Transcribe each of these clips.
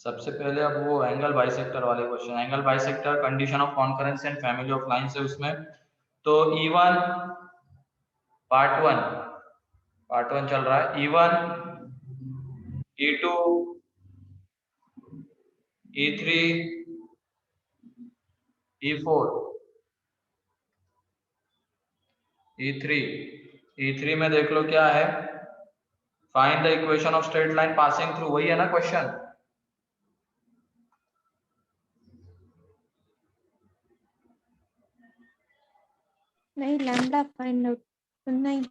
सबसे पहले अब वो एंगल बाइसेक्टर वाले question, angle bisector condition of concurrence and family of lines है उसमें। तो E1 पार्ट वन चल रहा है। E1, E2, E3, E4, E3। E3 में देख लो क्या है, find the equation of straight line passing through, वही है ना क्वेश्चन। नहीं, लैम्डा फाइंड आउट नहीं।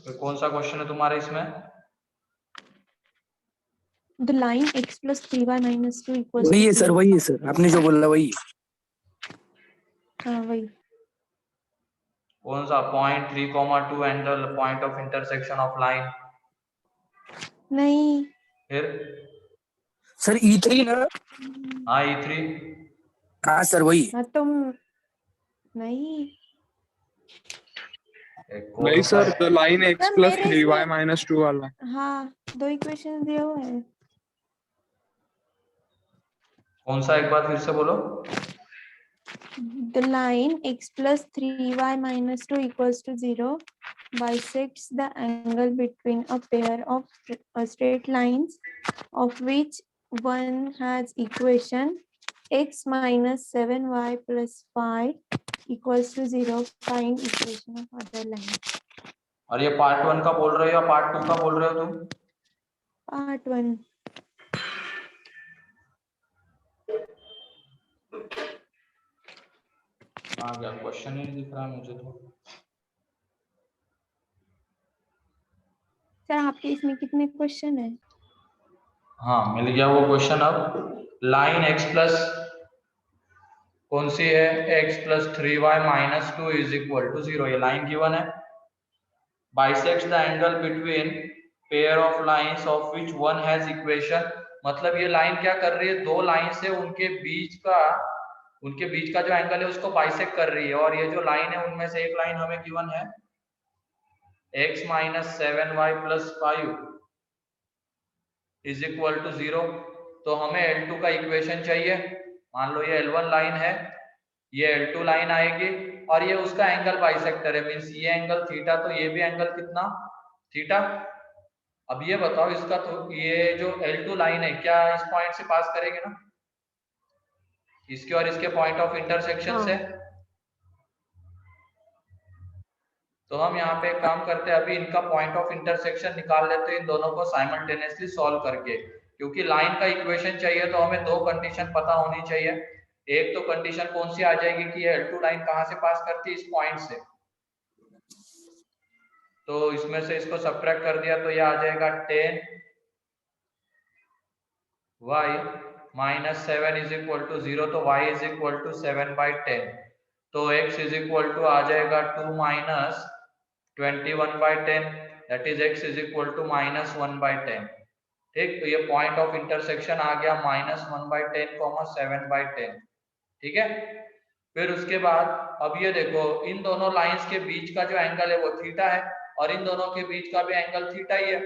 तो कौन सा क्वेश्चन है तुम्हारे इसमें? द लाइन x + 3y - 2 = वही है सर, वही है सर, आपने जो बोला वही है। हाँ वही। कौन सा? Point 3,2 and the point of intersection of line. नहीं फिर सर E3 ना? हाँ E3। हाँ सर वही। हाँ तुम नहीं नहीं sir, the line x sir, + मेरे 3y इसमें - 2 वाला। हाँ 2 इक्वेशन दिए हुए हैं। कौन सा, एक बार फिर से बोलो। The line x + 3y - 2 = 0 bisects the angle between a pair of straight lines of which one has equation x - 7y + 5 = 0. Find equation of other line. और ये पार्ट 1 का बोल रहे हो या पार्ट 2 का बोल रहे हो तुम? Part 1. हाँ क्या क्वेश्चन ही नहीं दिख रहा मुझे तो। सर आपके इसमें कितने क्वेश्चन है? हाँ मिल गया वो क्वेश्चन। अब लाइन x प्लस कौन सी है, x + 3y - 2 = 0, ये लाइन गिवन है। Bisects the angle between pair of lines of which one has equation, मतलब ये लाइन क्या कर रही है, दो लाइन से उनके बीच का जो एंगल है उसको बाइसेक्ट कर रही है। और ये जो लाइन है उनमें से एक लाइन हमें गिवन है x - 7y + 5 = 0। तो हमें L2 का इक्वेशन चाहिए। मान लो ये L1 लाइन है, ये L2 लाइन आएगी और ये उसका एंगल बाइसेक्टर है, मींस ये एंगल थीटा, तो ये भी एंगल कितना, थीटा। अब ये बताओ इसका, तो ये जो L2 लाइन है क्या इस पॉइंट से पास करेगी ना, इसके और इसके पॉइंट ऑफ इंटरसेक्शन से। तो हम यहाँ पे एक काम करते हैं, अभी इनका पॉइंट ऑफ इंटरसेक्शन निकाल लेते हैं इन दोनों को साइमल्टेनियसली सॉल्व करके। क्योंकि लाइन का इक्वेशन चाहिए तो हमें दो कंडीशन पता होनी चाहिए। एक तो कंडीशन कौन सी आ जाएगी कि ये L2 लाइन कहाँ से पास करती है, इस पॉइंट से। तो इसमें से इसको सब्ट्रैक्ट कर दिया तो ये आ जाएगा 10y - 7 = 0, तो y = 7/10। तो x आ जाएगा 2 - 21/10, दैट इज x = -1/10। ठीक, तो ये पॉइंट ऑफ इंटरसेक्शन आ गया -1/10, 7/10। ठीक है। फिर उसके बाद अब ये देखो, इन दोनों लाइंस के बीच का जो एंगल है वो थीटा है और इन दोनों के बीच का भी एंगल थीटा ही है।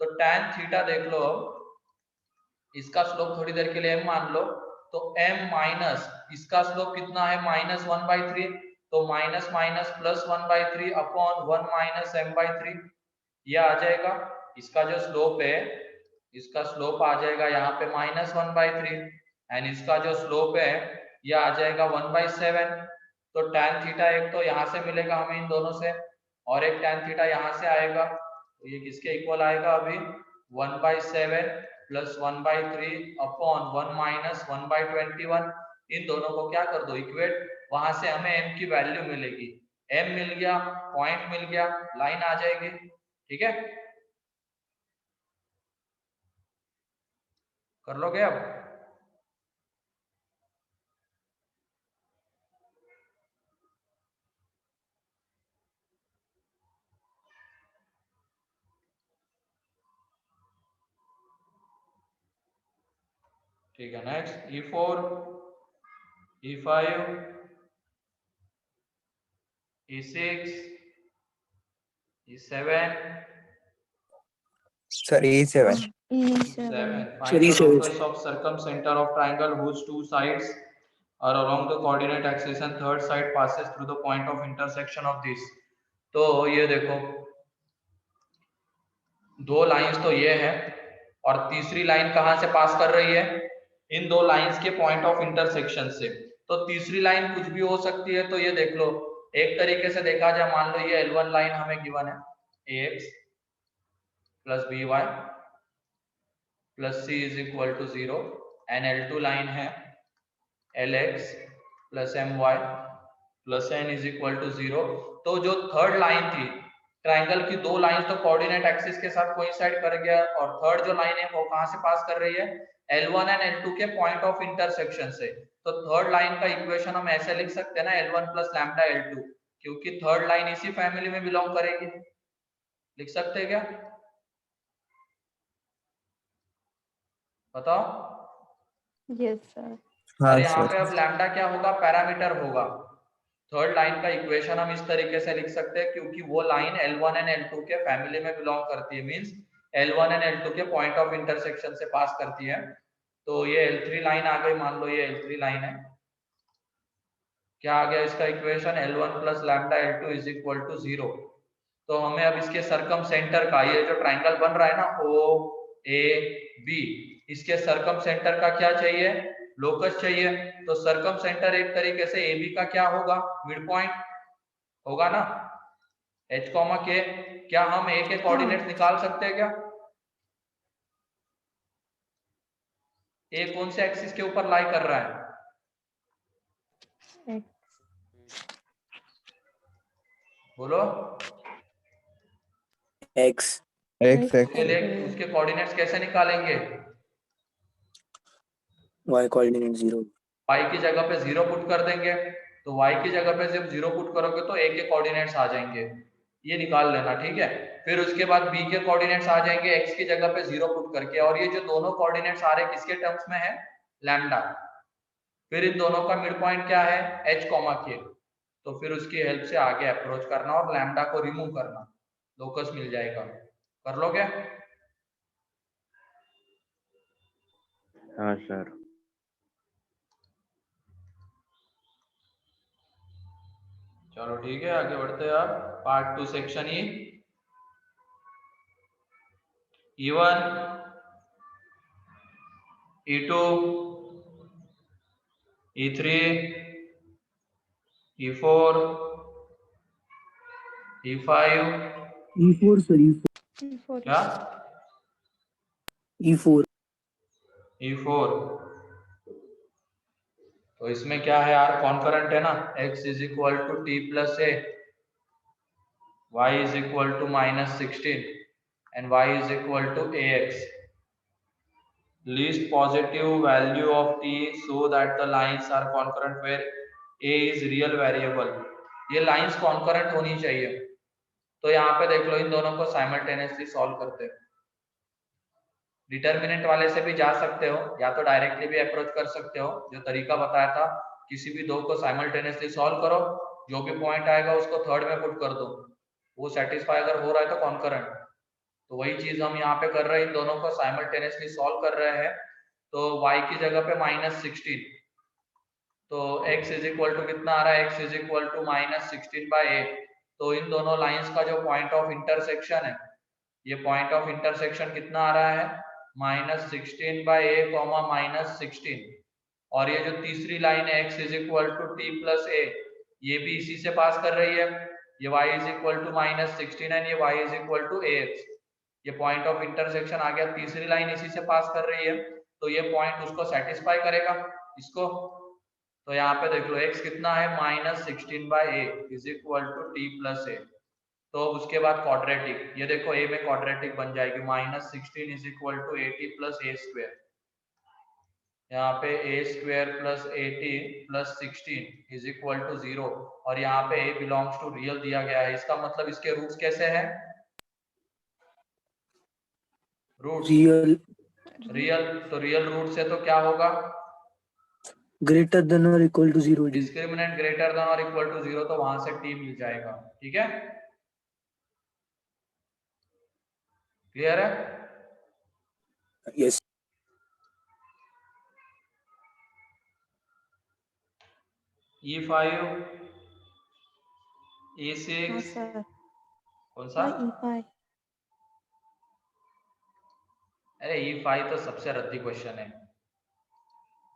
तो tan थीटा देख लो, इसका स्लोप थोड़ी देर के लिए m मान लो, तो m माइनस इसका स्लोप कितना है, -1/3, तो माइनस माइनस +1/3 अपॉन 1 - m/3, ये आ जाएगा। इसका जो स्लोप है, इसका स्लोप आ जाएगा यहाँ पे -1/3 एंड इसका जो स्लोप है ये आ जाएगा 1/7। तो tan थीटा एक तो यहाँ से मिलेगा हमें इन दोनों से, और एक tan थीटा यहाँ से आएगा, तो ये किसके इक्वल आएगा अभी, 1/7 + 1/3 अपॉन 1 - 1/21। इन दोनों को क्या कर दो, इक्वेट, वहां से हमें m की वैल्यू मिलेगी। m मिल गया, पॉइंट मिल गया, लाइन आ जाएगी। ठीक है, कर लोगे अब? ठीक है, next E4, E5, E6, E7, sir E7. E7. 7. Find Sorry, the sir. locus of circumcenter of triangle whose two sides are along the coordinate axis and third side passes through the point of intersection of this. तो ये देखो दो lines तो ये है और तीसरी line कहां से पास कर रही है, इन दो लाइंस के पॉइंट ऑफ इंटरसेक्शन से। तो तीसरी लाइन कुछ भी हो सकती है। तो ये देख लो, एक तरीके से देखा जाए, मान लो ये L1 लाइन हमें गिवन है, ax plus by plus c is equal to 0 and L2 line है lx plus my plus n is equal to 0। तो जो थर्ड लाइन थी, ट्राइंगल की दो लाइन तो कोऑर्डिनेट एक्सिस के साथ कोइंसाइड कर गया, और थर्ड जो लाइन है वो कहां से पास कर रही है, L1 एंड L2 के पॉइंट ऑफ इंटरसेक्शन से। तो थर्ड लाइन का इक्वेशन हम ऐसे लिख सकते हैं ना, L1 प्लस लैम्डा L2, क्योंकि थर्ड लाइन इसी फैमिली में बिलोंग करेगी। लिख सकते हैं क्या, बताओ? Yes, sir. और हाँ यहाँ पे सर. अब लैम्डा क्या होगा, पैरामीटर होगा। थर्ड लाइन का इक्वेशन हम इस तरीके से लिख सकते हैं, क्योंकि वो लाइन L1 एंड L2 के फैमिली में बिलोंग करती है, मींस L1 एंड L2 के पॉइंट ऑफ इंटरसेक्शन से पास करती है। तो ये L3 लाइन आ गई, मान लो ये L3 लाइन है, क्या आ गया इसका equation, L1 plus lambda L2 is equal to 0। तो हमें अब इसके सरकम सेंटर का, ये जो ट्राइंगल बन रहा है ना OAB, इसके सरकम सेंटर का क्या चाहिए, लोकस चाहिए। तो सरकम सेंटर एक तरीके से AB का क्या होगा, मिड पॉइंट होगा ना, H, K। क्या हम A के कोऑर्डिनेट्स निकाल सकते हैं क्या, A कौन से एक्सिस के ऊपर लाई कर रहा है, X. बोलो? X. उसके लिए उसके कोऑर्डिनेट्स कैसे निकालेंगे, Y coordinate 0. y की जगह पे 0 पुट कर देंगे। तो y की जगह पे जब 0 पुट करोगे तो a के कोऑर्डिनेट्स आ जाएंगे, ये निकाल लेना, ठीक है। फिर उसके बाद b के कोऑर्डिनेट्स आ जाएंगे x की जगह पे 0 पुट करके, और ये जो दोनों कोऑर्डिनेट्स आ रहे हैं किसके टर्म्स में है, लैम्डा। फिर इन दोनों का मिड पॉइंट क्या है, H, K। तो फिर उसकी हेल्प से आगे अप्रोच करना और लैम्डा को रिमूव करना, लोकस मिल जाएगा। कर लोगे? हाँ सर। चलो ठीक है, आगे बढ़ते हैं। आप part 2 section E1, E2, E3, E4, E5, E4 sir. E4. क्या, E4. E4। तो इसमें क्या है यार, कॉन्करेंट है ना, x is equal to t plus a, y is equal to -16 and y is equal to ax। Least positive value of t so that the lines are concurrent where a is real variable। ये lines concurrent होनी चाहिए। तो यहाँ पे देख लो, इन दोनों को simultaneously solve करते हैं। डिटर्मिनेंट वाले से भी जा सकते हो, या तो डायरेक्टली भी अप्रोच कर सकते हो, जो तरीका बताया था, किसी भी दो को साइमल्टेनियसली सॉल्व करो, जो भी पॉइंट आएगा उसको थर्ड में पुट कर दो, वो सेटिस्फाई अगर हो रहा है तो कॉन्करेंट। तो वही चीज हम यहाँ पे कर रहे हैं, इन दोनों को साइमल्टेनियसली सॉल्व कर रहे हैं। तो y की जगह पे -16, तो x इज इक्वल टू कितना आ रहा है, x is equal to -16/a। तो इन दोनों लाइंस का जो पॉइंट ऑफ इंटरसेक्शन है, ये पॉइंट ऑफ इंटरसेक्शन कितना आ रहा है, -16/a, -16। और ये जो तीसरी लाइन है x is equal to t plus a, ये भी इसी से पास कर रही है, ये y is equal to -16 and ये y is equal to ax। ये पॉइंट ऑफ इंटरसेक्शन आ गया, तीसरी लाइन इसी से पास कर रही है, तो ये पॉइंट उसको सेटिस्फाई करेगा, इसको। तो यहाँ पे देख लो x कितना है, -16/a is equal to t plus a। तो उसके बाद क्वाड्रेटिक, ये देखो a में क्वाड्रेटिक बन जाएगी, -16 is equal to 80 plus a square. यहाँ पे a square plus 80 plus 16 is equal to 0, और यहाँ पे a बिलोंग्स टू रियल दिया गया है। इसका मतलब इसके रूट्स कैसे हैं, रूट्स रियल। तो रियल रूट से तो क्या होगा, Greater than or equal to 0. Discriminant greater than और इक्वल टू 0, तो वहां से t मिल जाएगा, ठीक है, क्लियर है? Yes. E5, हाँ E6, सर, कौन सा? E5। अरे E5 तो सबसे रद्दी क्वेश्चन है।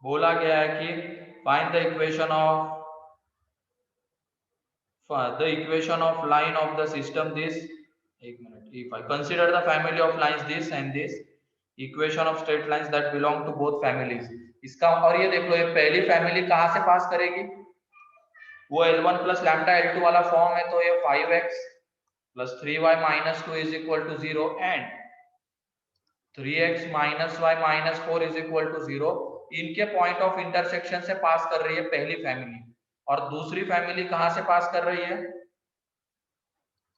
बोला गया है कि find the equation of line of the system this, एक मिनट, E5 consider the family of lines this and this, equation of straight lines that belong to both families. इसका और ये देख लो, ये पहली फैमिली कहां से पास करेगी? वो L1 प्लस लैम्डा L2 वाला फॉर्म है, तो ये 5x plus 3y minus 2 is equal to 0 and 3x minus y minus 4 is equal to 0। इनके पॉइंट ऑफ इंटरसेक्शन से पास कर रही है पहली फैमिली, और दूसरी फैमिली कहां से पास कर रही है?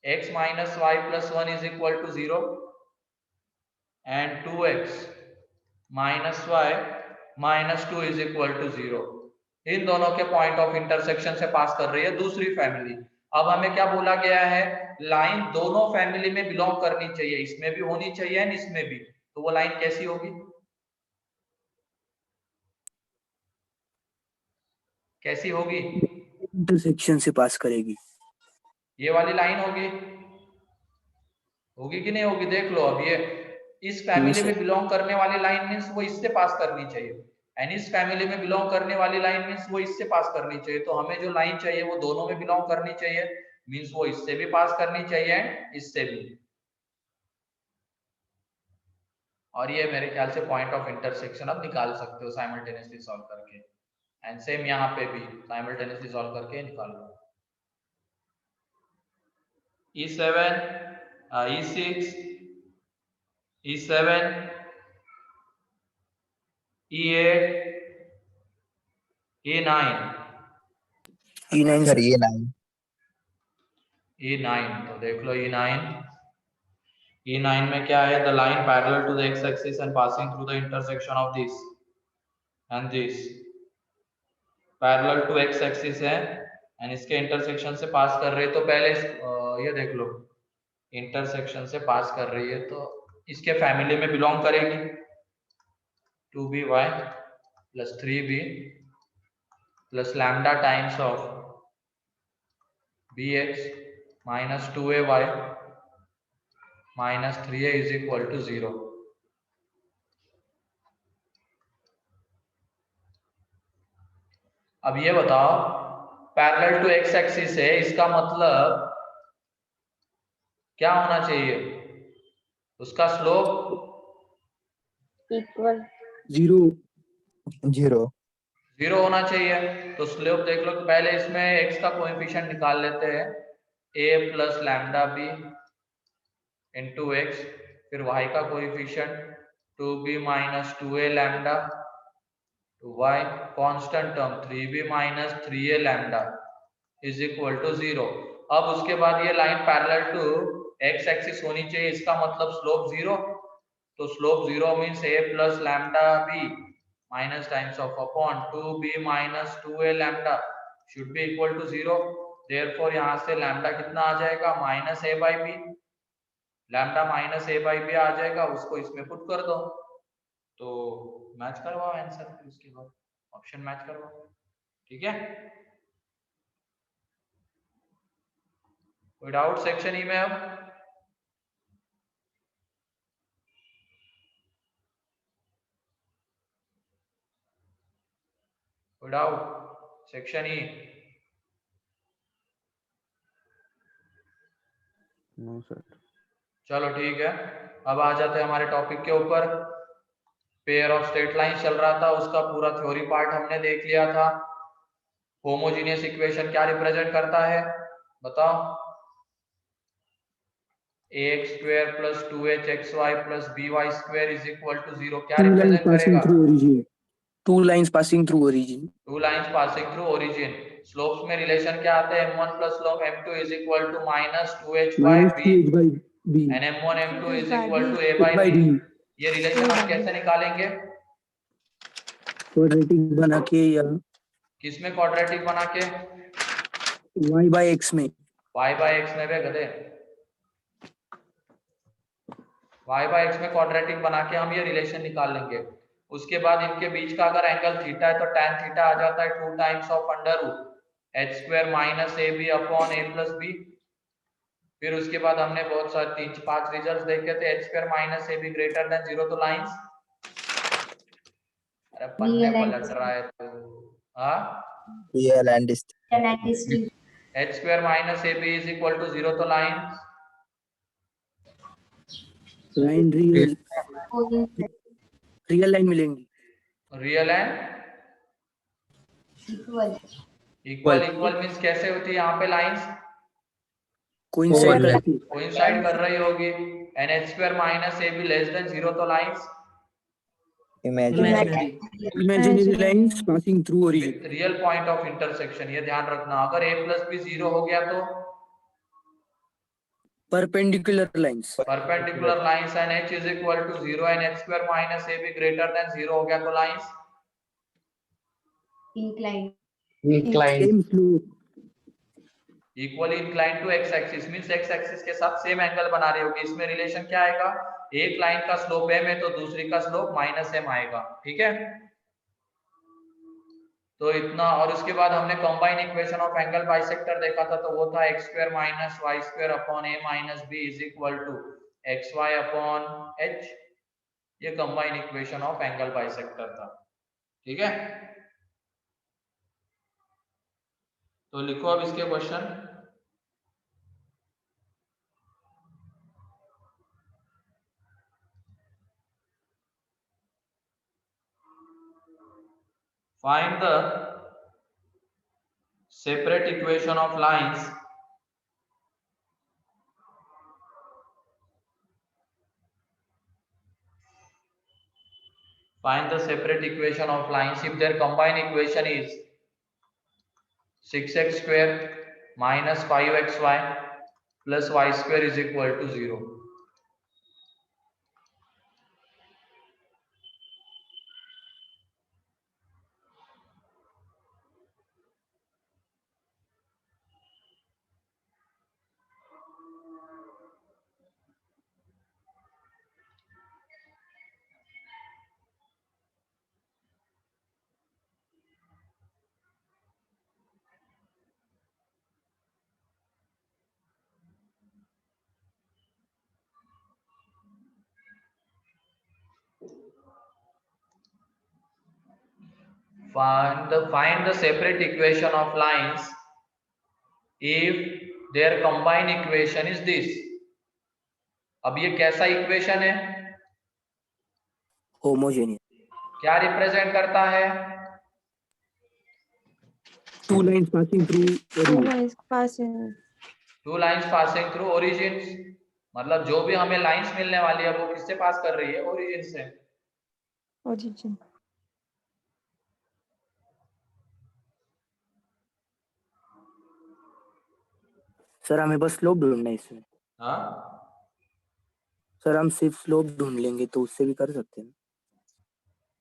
x minus y plus 1 is equal to 0 and 2x minus y minus 2 is equal to 0। इन दोनों के पॉइंट ऑफ इंटरसेक्शन से पास कर रही है दूसरी फैमिली। अब हमें क्या बोला गया है? लाइन दोनों फैमिली में बिलोंग करनी चाहिए, इसमें भी होनी चाहिए और इसमें भी। तो वो लाइन कैसी होगी? कैसी होगी? इंटरसेक्शन से पास करेगी। ये वाली लाइन होगी, होगी कि नहीं होगी? देख लो, अब ये इस फैमिली में बिलोंग करने वाली लाइन मीन्स वो इससे पास करनी चाहिए, एंड इस फैमिली में बिलोंग करने वाली लाइन मीन्स वो इससे पास करनी चाहिए। तो हमें जो लाइन चाहिए वो दोनों में बिलोंग करनी चाहिए, मीन्स वो इससे भी पास करनी चाहिए एंड इससे भी। और ये मेरे ख्याल से पॉइंट ऑफ इंटरसेक्शन अब निकाल सकते हो साइमल्टेनियसली सॉल्व करके, एंड सेम यहाँ पे भी साइमल्टेनियसली सॉल्व करके निकाल लो। E7, E6, E7, E8, E9, E9 sir sir. ये 9। E9, तो देख लो E9। E9 में क्या है? The line parallel to the x axis and passing through the intersection of this and this. Parallel to x axis है and इसके intersection से pass कर रही है। तो पहले ये देख लो, इंटरसेक्शन से पास कर रही है तो इसके फैमिली में बिलोंग करेगी। 2by plus 3b plus lambda times of bx minus 2ay minus 3a is equal to 0। अब ये बताओ, पैरेलल टू x एक्सिस है, इसका मतलब क्या होना चाहिए? उसका स्लोप इक्वल 0 0। 0 होना चाहिए। तो स्लोप देख लो, पहले इसमें x का कोएफिशिएंट निकाल लेते हैं, a plus lambda b into x, फिर y का coefficient 2b minus 2a lambda, y constant term 3b minus 3a lambda is equal to 0। अब उसके बाद ये line parallel to x axis होनी चाहिए, इसका मतलब स्लोप 0। तो slope 0 means a plus lambda b minus times of upon 2b minus 2a lambda should be equal to 0। Therefore यहाँ से लैम्डा कितना आ जाएगा? Minus a by b. Lambda minus a by b आ जाएगा, उसको इसमें पुट कर दो तो मैच करवाओ आंसर, फिर उसके बाद ऑप्शन मैच करवाओ। ठीक है, कोई डाउट सेक्शन ई में? अब कोई doubt section E? No sir. चलो ठीक है, अब आ जाते हैं हमारे टॉपिक के ऊपर। पेयर ऑफ स्ट्रेट लाइन चल रहा था, उसका पूरा थ्योरी पार्ट हमने देख लिया था। होमोजेनियस इक्वेशन क्या रिप्रेजेंट करता है बताओ? ax square plus 2hxy plus by square is equal to 0 क्या two lines रिप्रेजेंट passing करेगा? through origin. Two lines passing through origin. Two lines passing through origin. Slopes में रिलेशन क्या आता है? m1 plus slope m2 is equal to minus 2h by Minus b 2h by b. And m1 m2 is by equal b. To a A by by b। b. ये relation हम कैसे निकालेंगे? Quadratic बना के या किसमें quadratic बना के? y by x में। y बाय x में बे गधे, y बाय x में क्वाड्रेटिक बना के हम ये रिलेशन निकाल लेंगे। उसके बाद इनके बीच का अगर एंगल थीटा है तो tan थीटा आ जाता है 2 times of under root h square minus a b upon a plus b. फिर उसके बाद हमने बहुत सारे 3-5 रिजल्ट्स देखे थे, h square minus a b greater than 0 तो लाइंस, अरे पन्ने पलट रहा है तो हाँ, real and distinct. h square minus a b is equal to 0 तो लाइंस, लाइन रियल लाइन मिलेंगी। Real and Equal. Equal. Equal means कैसे होती है यहाँ पे लाइंस? कोइंसाइड करती है। कोइंसाइड कर रही होगी। And h square minus a be less than 0 तो lines imaginary. Imaginary lines passing through origin. Real point of intersection, ये ध्यान रखना। अगर a प्लस बी 0 हो गया तो perpendicular lines. Perpendicular lines and h is equal to 0 and h square minus a b greater than 0 हो गया तो lines Inclined. Same slope. Equally inclined to x axis means x axis के साथ same angle बना रही होगी। इसमें relation क्या आएगा? एक लाइन का स्लोप m है तो दूसरी का स्लोप माइनस m आएगा, ठीक है। तो इतना, और उसके बाद हमने combine equation of angle bisector देखा था, तो वो था x square minus Y square upon a minus b is equal to x Y upon h। ये combine equation of angle bisector था, ठीक है। तो लिखो अब इसके question. Find the separate equation of lines if their combined equation is 6x square minus 5xy plus y square is equal to 0. Find the separate equation of lines if their combined equation is this. अब ये कैसा equation है? Homogeneous. क्या represent करता है? To lines passing through to lines passing through origins. मतलब जो भी हमें लाइंस मिलने वाली है वो किससे पास कर रही है? ओरिजिन से। origin. सर हमें बस स्लोप ढूंढना है इसमें। हाँ सर हम सिर्फ स्लोप ढूंढ लेंगे तो उससे भी कर सकते हैं।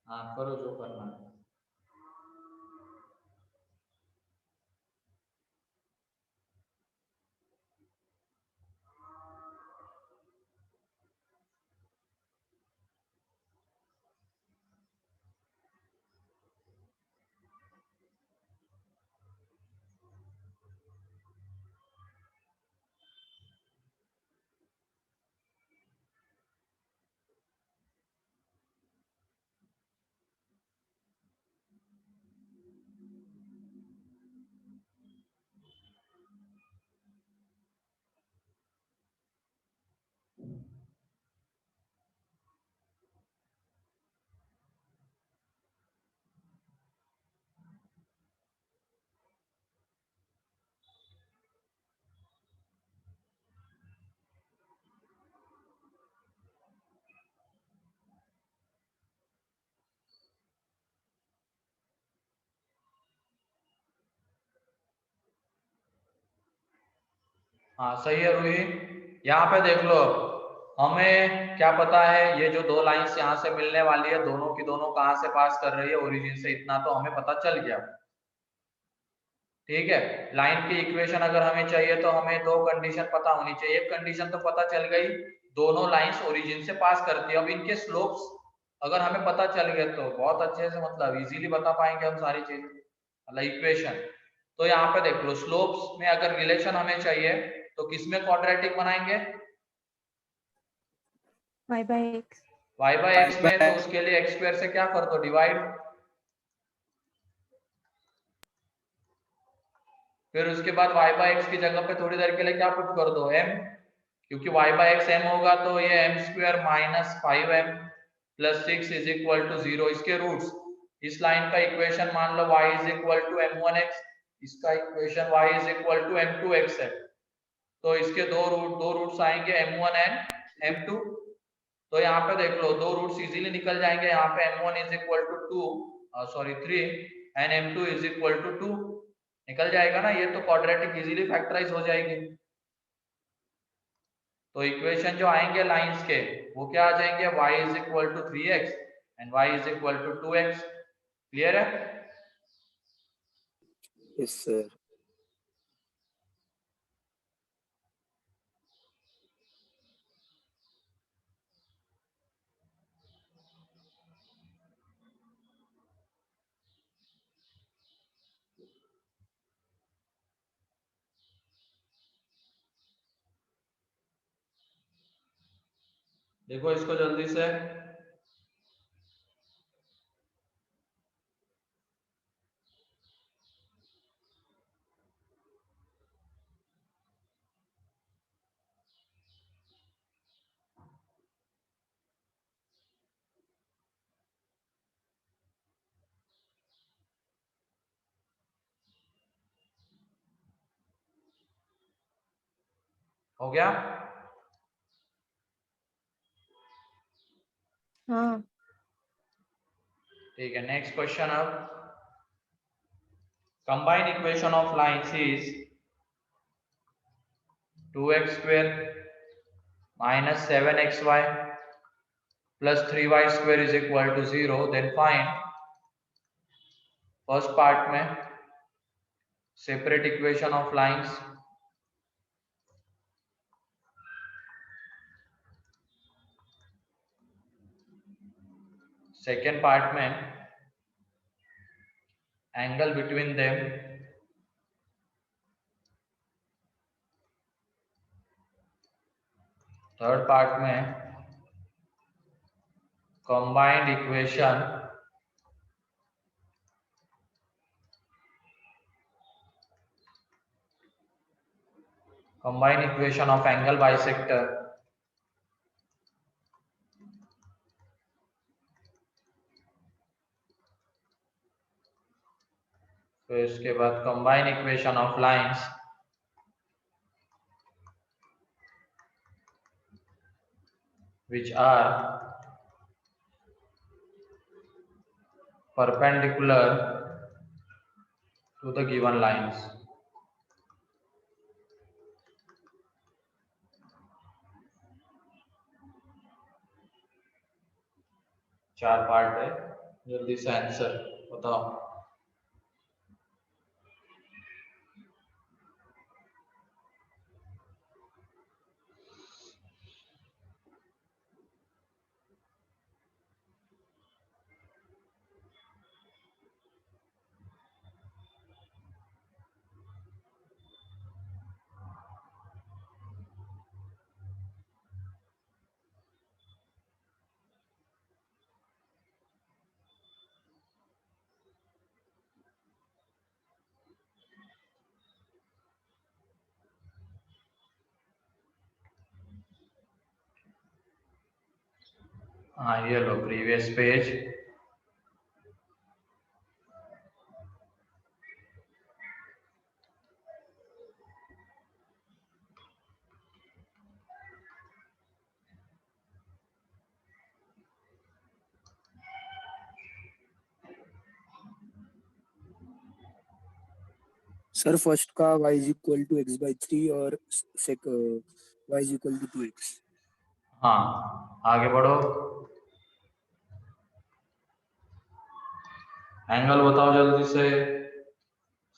हाँ, करो जो करना है। हाँ सही है रूही। यहाँ पे देख लो, हमें क्या पता है ये जो दो लाइंस यहाँ से मिलने वाली है दोनों की दोनों कहाँ से पास कर रही है? ओरिजिन से। इतना तो हमें पता चल गया, ठीक है। लाइन की इक्वेशन अगर हमें चाहिए तो हमें दो कंडीशन पता होनी चाहिए। एक कंडीशन तो पता चल गई, दोनों लाइंस ओरिजिन से पास करती है। अब इनके स्लोप्स अगर हमें पता चल गया तो बहुत अच्छे से मतलब इजीली बता पाएंगे हम सारी चीजें, मतलब इक्वेशन। तो यहाँ पे देख लो, स्लोप्स में अगर रिलेशन हमें चाहिए तो किसमें क्वाड्रेटिक बनाएंगे? y by x। y by x में, तो उसके लिए एक्स स्क्वायर से क्या कर दो, डिवाइड। फिर उसके बाद y बाय एक्स की जगह पे थोड़ी देर के लिए क्या पुट कर दो, m, क्योंकि y बाय एक्स m होगा तो ये m square minus 5m plus 6 is equal to 0। इसके रूट्स, इस लाइन का इक्वेशन मान लो y is equal to m1x, इसका equation y is equal to m2x है। तो इसके दो रूट्स आएंगे m1 एंड m2। तो यहाँ पे देख लो दो रूट्स इजीली निकल जाएंगे। यहाँ पे m1 is equal to 3 and m2 is equal to 2 निकल जाएगा ना। ये तो क्वाड्रेटिक इजीली फैक्टराइज हो जाएगी। तो इक्वेशन जो आएंगे लाइंस के वो क्या आ जाएंगे, y is equal to 3x and y is equal to 2x। Clear है? Yes sir. देखो इसको जल्दी से। हो गया? हाँ। ठीक है, नेक्स्ट क्वेश्चन। अब combined equation of lines is 2x square minus 7xy plus 3y square is equal to 0। Then find, first part में separate equation of lines, second part में angle between them, third part में combined equation of angle bisector. फिर इसके बाद combined equation of lines which are perpendicular to the given lines। चार part है, जल्दी से आंसर बताओ। हाँ ये लो प्रीवियस पेज। सर फर्स्ट का y is equal to x by 3 और y is equal to 2x। हाँ आगे बढ़ो, एंगल बताओ जल्दी से,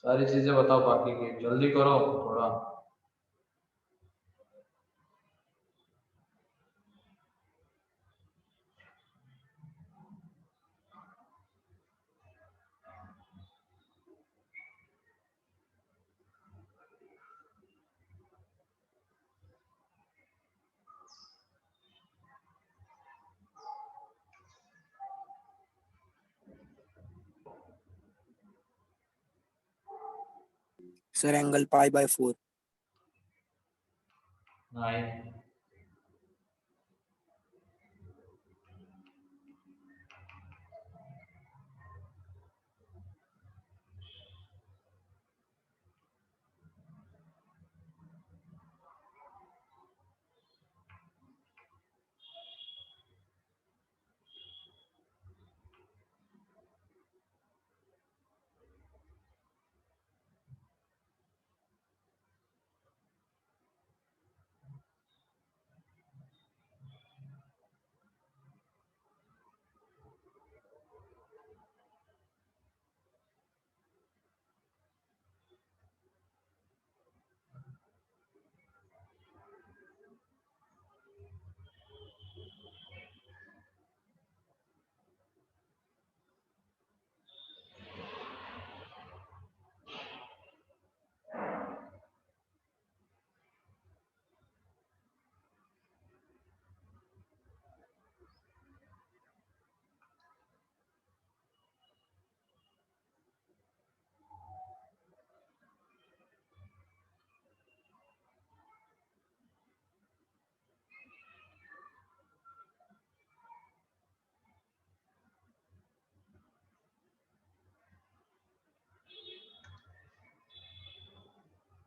सारी चीजें बताओ, बाकी की जल्दी करो थोड़ा। Sir angle pi by 4. 9.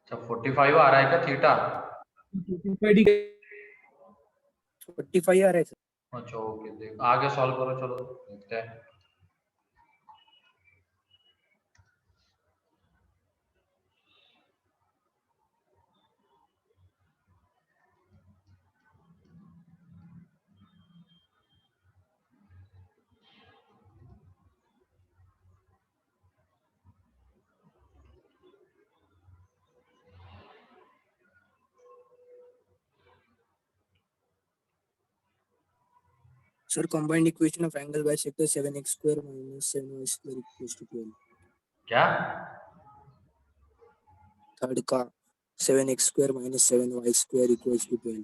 अच्छा 45 आ रहा है क्या थीटा? 45 आ रहा है सर. अच्छा ओके, देख आगे सॉल्व करो, चलो देखते हैं. Sir, combined equation of angle bisector 7x square minus 7y square equals to 12. क्या? थर्ड का 7x square minus 7y square equals to 12.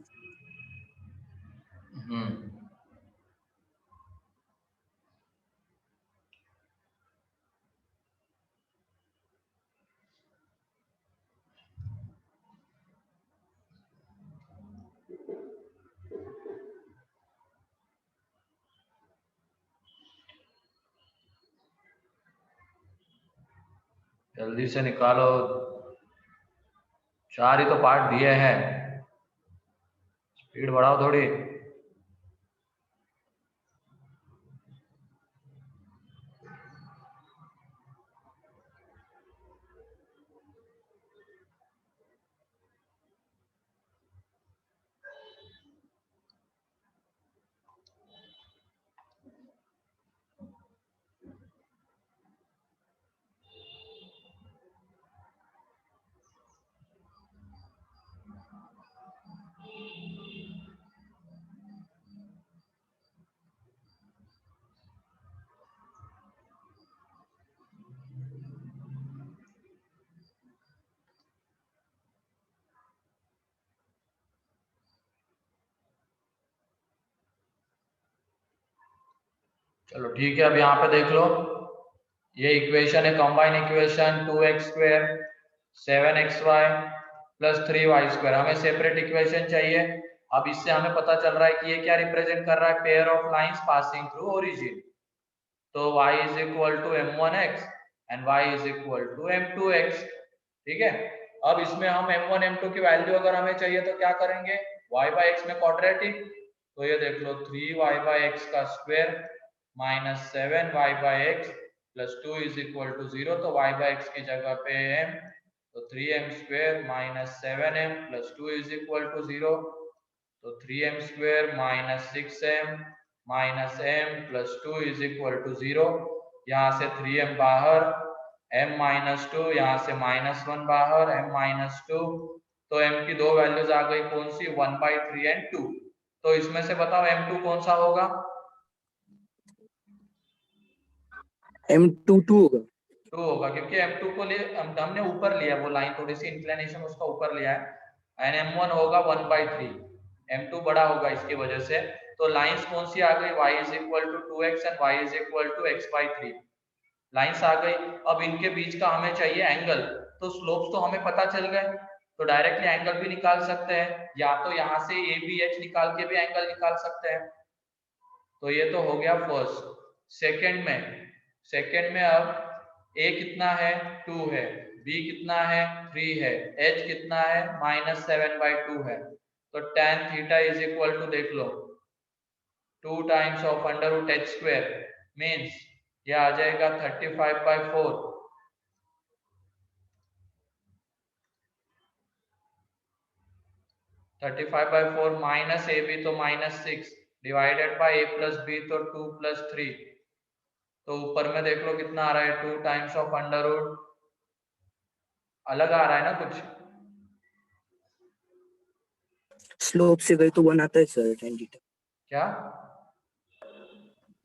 जल्दी से निकालो, 4 ही तो पार्ट दिए हैं, स्पीड बढ़ाओ थोड़ी. चलो ठीक है, अब यहाँ पे देख लो, ये इक्वेशन है combine equation 2x square 7xy plus 3y square. हमें सेपरेट इक्वेशन चाहिए. अब इससे हमें पता चल रहा है कि ये क्या रिप्रेजेंट कर रहा है, pair of lines passing through origin. तो y is equal to m1x and y is equal to m2x. ठीक है, अब इसमें हम m1 m2 की वैल्यू अगर हमें चाहिए तो क्या करेंगे, y बाय x में क्वाड्रेटिक. तो ये देख लो 3y बाय x का square minus 7y by x plus 2 is equal to 0. तो y बाय x की जगह पे m, तो 3m square minus 7m plus 2 is equal to 0. तो 3m square minus 6m minus m plus 2 is equal to 0. यहाँ से 3m बाहर, m minus 2, यहाँ से माइनस 1 बाहर, m माइनस 2. तो m की दो वैल्यूज आ गई, कौन सी, 1/3 एंड 2. तो इसमें से बताओ m2 कौन सा होगा? M2 2 होगा. 2 होगा, क्योंकि m2 को लिए हमने ऊपर लिया, वो लाइन थोड़ी सी इंक्लिनेशन उसका ऊपर लिया है. एंड m1 होगा 1/3, m2 बड़ा होगा इसकी वजह से. तो लाइंस कौन सी आ गई, y is equal to 2x and y is equal to x/3. Lines आ गई. अब इनके बीच का हमें चाहिए एंगल. तो स्लोप्स तो हमें पता चल गए, तो डायरेक्टली एंगल भी निकाल सकते हैं, या तो यहाँ से ए बी एच निकाल के भी एंगल निकाल सकते हैं। तो ये तो हो गया फर्स्ट। सेकंड में अब ए कितना है 2 है, बी कितना है 3 है, एच कितना है -7/2 है। तो tan theta is equal to देख लो 2 टाइम्स ऑफ √h² मीन्स ये आ जाएगा 35/4। 35/4 माइनस ए बी तो -6 divided by a plus B तो 2 + 3। तो ऊपर में देख लो कितना आ रहा है 2 टाइम्स ऑफ √ अलग आ रहा है ना कुछ? स्लोप से गए तो 1 आता है सर tan थीटा। क्या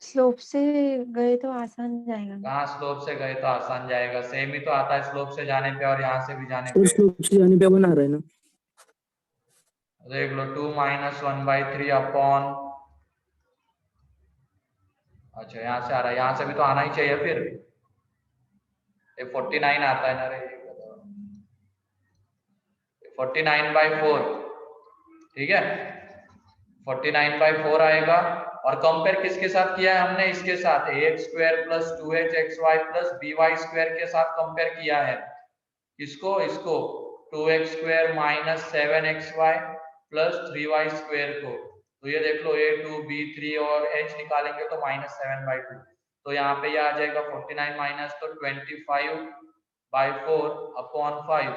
स्लोप से गए तो आसान जाएगा। कहाँ स्लोप से गए तो आसान जाएगा? सेम ही तो आता है स्लोप से जाने पे और यहाँ से भी जाने सर पे। स्लोप से जाने पे 1 आ रहा है ना। देख लो 2 - 1/3 अपॉन, अच्छा यहाँ से आ रहा है, यहाँ से भी तो आना ही चाहिए फिर। ये 49 आता है ना रे, 49/4, ठीक है 49/4 आएगा। और कंपेयर किसके साथ किया है हमने? इसके साथ ax² + 2hxy + by² के साथ कंपेयर किया है। इसको 2x² - 7xy + 3y² को। तो ये देख लो a2 b3 और h निकालेंगे तो -7/2। तो यहाँ पे ये आ जाएगा 49 माइनस तो 25/4 अपॉन 5।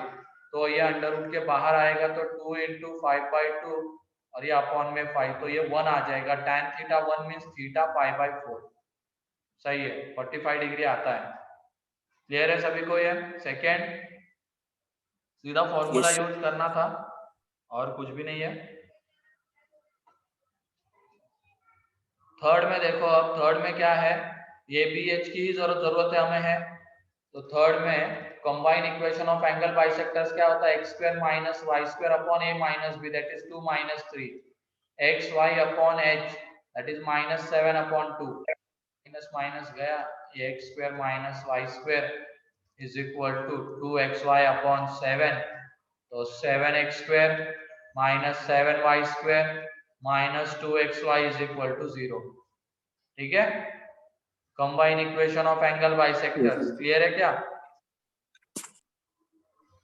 तो ये √ के बाहर आएगा तो 2 × 5/2 और ये अपॉन में 5, तो ये 1 आ जाएगा। tan theta 1 means theta π/4। सही है, 45 डिग्री आता है। क्लियर है सभी को? ये सेकेंड सीधा फॉर्मूला Yes, sir. यूज करना था और कुछ भी नहीं है। थर्ड में देखो, अब थर्ड में क्या है, ये बी एच की ही जरूरत है हमें तो थर्ड में combine equation of angle bisectors क्या होता है? x² - y² upon a - b that is 2 - 3 xy upon h that is -7/2 minus गया, ये x² - y² is equal to 2xy upon 7। तो 7x² - 7y² - 2xy is equal to 0। ठीक है, combine equation of angle bisectors. Clear है क्या?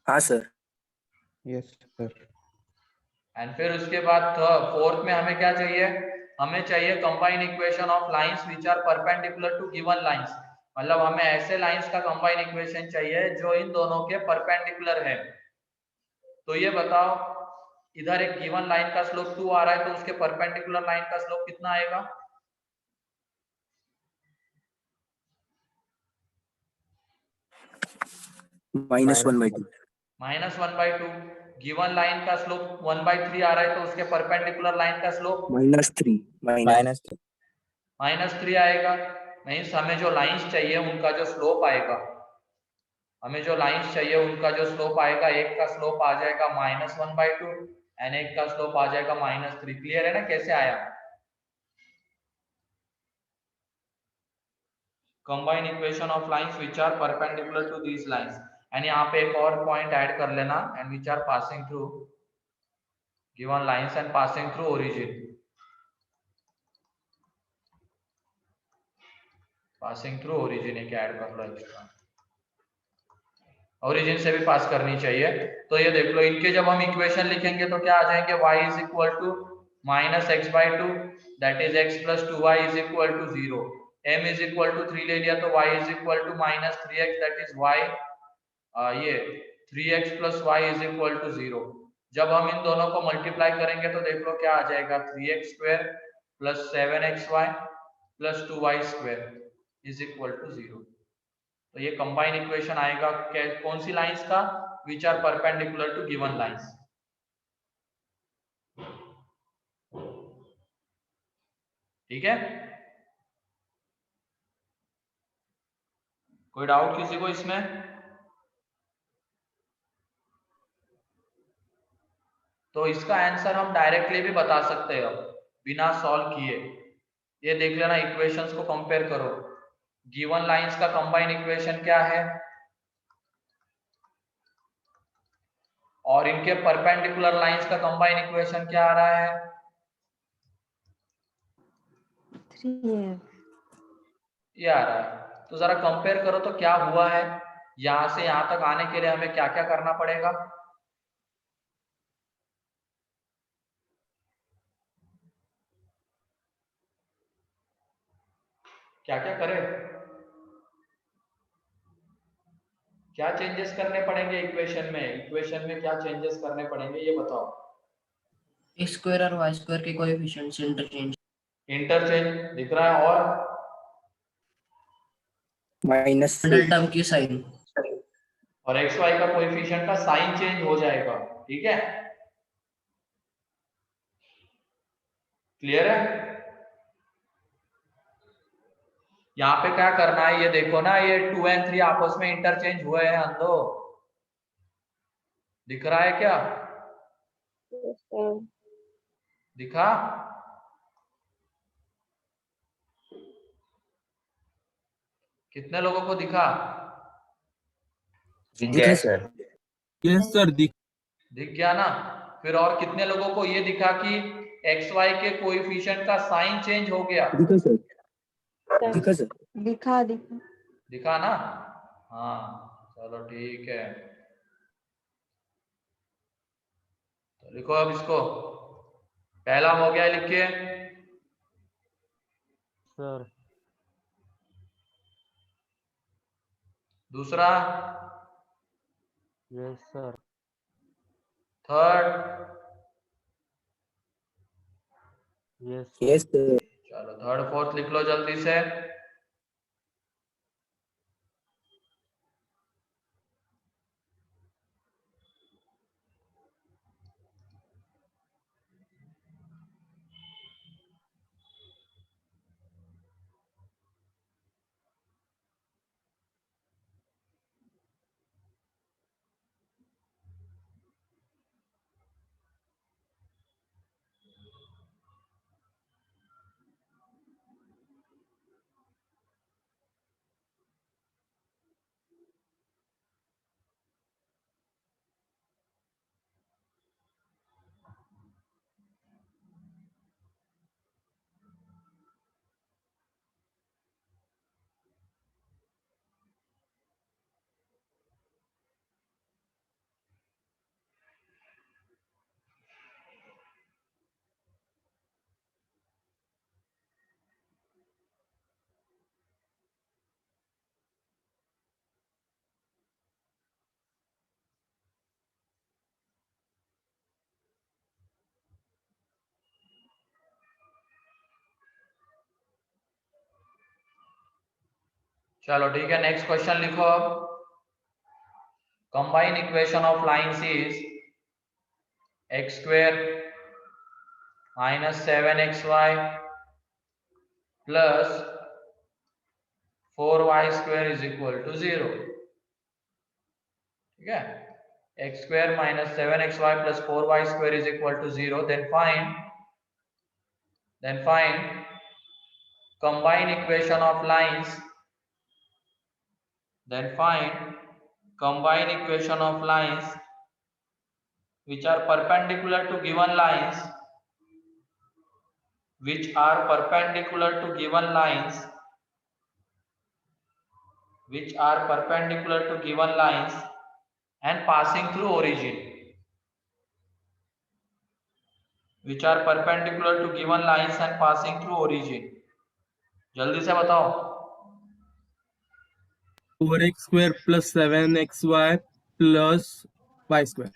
हाँ sir. Yes, sir. And फिर उसके बाद फोर्थ में हमें क्या चाहिए? हमें चाहिए combine equation of lines which are perpendicular to given lines. मतलब हमें ऐसे लाइंस का कंबाइन इक्वेशन चाहिए जो इन दोनों के परपेंडिकुलर है। तो ये बताओ, इधर एक गिवन लाइन का स्लोप 2 आ रहा है तो उसके परपेंडिकुलर लाइन का स्लोप कितना आएगा? -1/2। -1/2। गिवन लाइन का स्लोप 1/3 आ रहा है तो उसके परपेंडिकुलर लाइन का स्लोप -3 -3 आएगा। मीन्स हमें जो लाइंस चाहिए उनका जो स्लोप आएगा, एक का स्लोप आ जाएगा -1/2 एंड एक का स्लोप आ जाएगा -3। क्लियर है ना कैसे आया? Combine equation of lines which are perpendicular to these lines. And यहाँ पे एक और पॉइंट ऐड कर लेना, and which are passing through given lines and passing through origin. Passing through origin एक ऐड कर लो एक्स्ट्रा, ओरिजिन से भी पास करनी चाहिए। तो ये देख लो, इनके जब हम इक्वेशन लिखेंगे तो क्या आ जाएंगे? y is equal to -x/2 that is x + 2y is equal to 0। m is equal to 3 ले लिया तो y is equal to -3x that is y, ये 3x + y is equal to 0। जब हम इन दोनों को मल्टीप्लाई करेंगे तो देख लो क्या आ जाएगा? 3x² + 7xy + 2y² is equal to 0। तो ये कंबाइन इक्वेशन आएगा कौन सी लाइंस का? Which are perpendicular to given lines. ठीक है, कोई डाउट किसी को इसमें? तो इसका आंसर हम डायरेक्टली भी बता सकते हैं बिना सॉल्व किए। ये देख लेना, इक्वेशंस को कंपेयर करो। गिवन लाइंस का कंबाइन इक्वेशन क्या है? और इनके परपेंडिकुलर लाइंस का कंबाइन इक्वेशन क्या आ रहा है? 3f। ये आ रहा है। तो जरा कंपेयर करो तो क्या हुआ है। यहां से यहां तक आने के लिए हमें क्या क्या करना पड़ेगा? क्या क्या करें? क्या चेंजेस करने पड़ेंगे इक्वेशन में? इक्वेशन में क्या चेंजेस करने पड़ेंगे ये बताओ। एक्स स्क्वायर और वाई स्क्वायर के कोएफिशिएंट्स इंटरचेंज। इंटरचेंज दिख रहा है। और माइनस डबल टर्म की साइन। और एक्स वाई का कोएफिशिएंट का साइन चेंज हो जाएगा। ठीक है, क्लियर है? यहाँ पे क्या करना है ये देखो ना, ये 2 और 3 आपस में इंटरचेंज हुए हैं अंधो, दिख रहा है क्या? दिखा? कितने लोगों को दिखा? दिखा सर। यस सर दिख दिख गया ना? फिर और कितने लोगों को ये दिखा कि एक्स वाई के कोएफिशिएंट का साइन चेंज हो गया? दिखा सर। दिखा सर। दिखा दिखा। दिखा ना? हाँ चलो ठीक है, तो लिखो अब इसको। पहला हो गया, लिखिए। सर। दूसरा, yes sir. Third, yes yes sir. चलो थर्ड फोर्थ लिख लो जल्दी से। चलो ठीक है, नेक्स्ट क्वेश्चन लिखो अब। Combine equation of lines is X square minus 7xy plus 4y square is equal to 0। ठीक है, X square minus 7xy plus 4y square is equal to 0। Then find combine equation of lines, then find combine equation of lines which are perpendicular to given lines, which are perpendicular to given lines, which are perpendicular to given lines and passing through origin, which are perpendicular to given lines and passing through origin। जल्दी से बताओ। 4x square plus 7xy plus y square.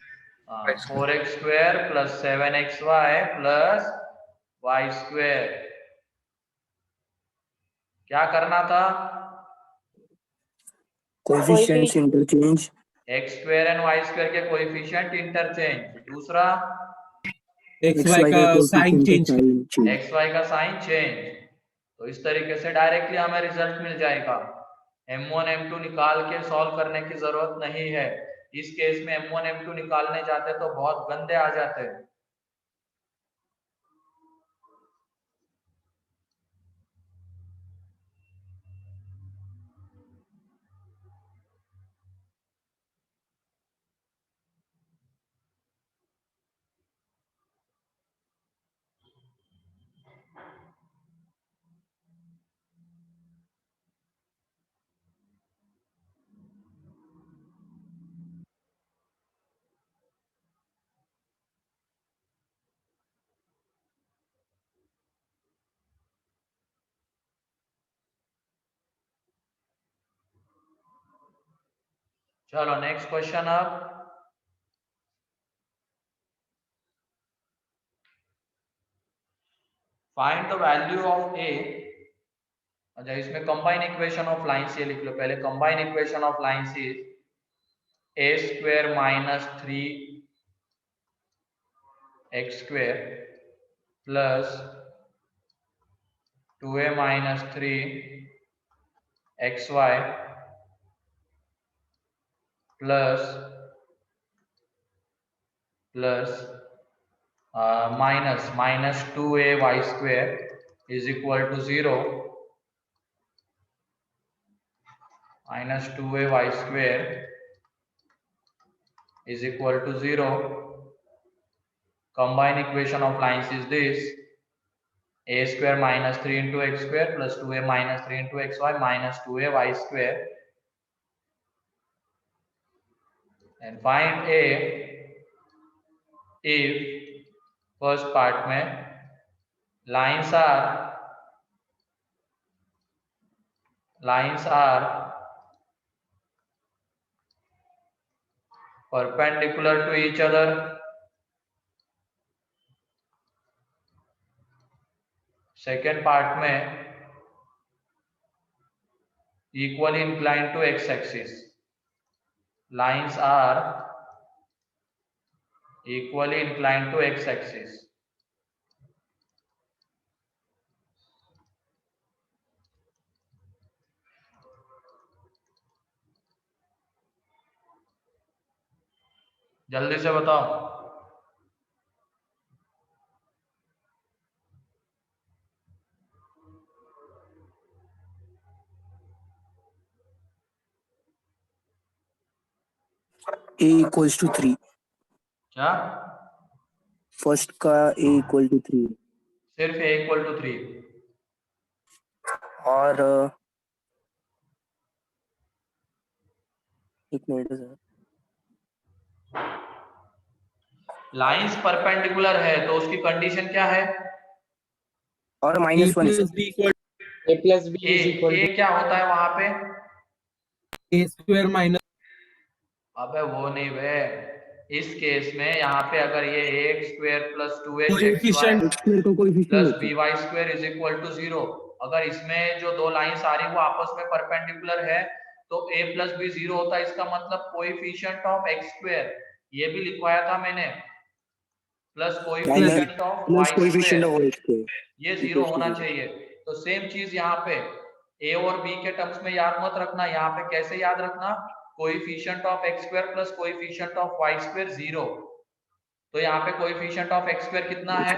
4x square plus 7xy plus y square. क्या करना था? Coefficients interchange. X square and Y square के coefficient interchange. दूसरा, X X Y Y का का साइन कोएफिशिएंट चेंज। का साइन चेंज। एक्स वाई का sign change. तो इस तरीके से डायरेक्टली हमें रिजल्ट मिल जाएगा। m1 m2 निकाल के सॉल्व करने की जरूरत नहीं है। इस केस में m1 m2 निकालने जाते तो बहुत गंदे आ जाते। चलो नेक्स्ट क्वेश्चन अब फाइंड द वैल्यू ऑफ ए। अच्छा, इसमें कंबाइन इक्वेशन ऑफ लाइंस ये लिख लो पहले। Combine equation of lines is a square minus 3x square plus 2a minus 3xy plus minus 2ay square is equal to 0. Minus 2ay square is equal to 0. Combined equation of lines is this: a square minus 3 into x square plus 2a minus 3 into xy minus 2ay square. And find a if first part में lines are perpendicular to each other. Second part में equally inclined to x axis. Lines are equally inclined to x axis. जल्दी से बताओ। a equals to 3। क्या? First का a equal to 3 सिर्फ a equal to 3 और एक मिनट सर। लाइंस परपेंडिकुलर है तो उसकी कंडीशन क्या है? और a -1 plus b equal A plus b is equal a to क्या होता है वहां पे? a square minus अबे वो नहीं बे, इस केस में यहाँ पे अगर ये x square plus 2h coefficient x square का कोएफिशिएंट प्लस होता है। by square is equal to 0, अगर इसमें जो दो लाइंस आ रही वो आपस में परपेंडिकुलर है तो a प्लस बी 0 होता है। इसका मतलब कोएफिशिएंट ऑफ x स्क्वायर ये भी लिखवाया था मैंने, plus coefficient of plus y coefficient square, of y square ये 0 होना चाहिए। तो सेम चीज यहाँ पे a और b के टर्म्स में याद मत रखना, यहाँ पे कैसे याद रखना? Coefficient of x square plus coefficient of y square 0। तो यहाँ पे कोएफिशिएंट ऑफ x स्क्वायर कितना है?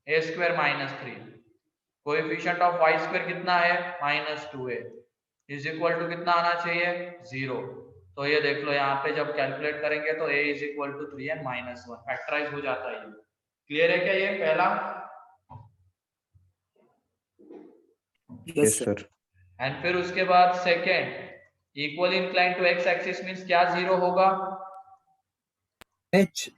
a square minus 3। Coefficient of y square कितना है? Minus 2a is equal to कितना आना चाहिए? 0। तो ये देख लो यहाँ पे जब कैलकुलेट करेंगे तो a is equal to 3 and -1 factorise हो जाता है। ये क्लियर है क्या? ये पहला। Yes sir. एंड फिर उसके बाद second, equal incline to X axis means क्या 0 होगा? h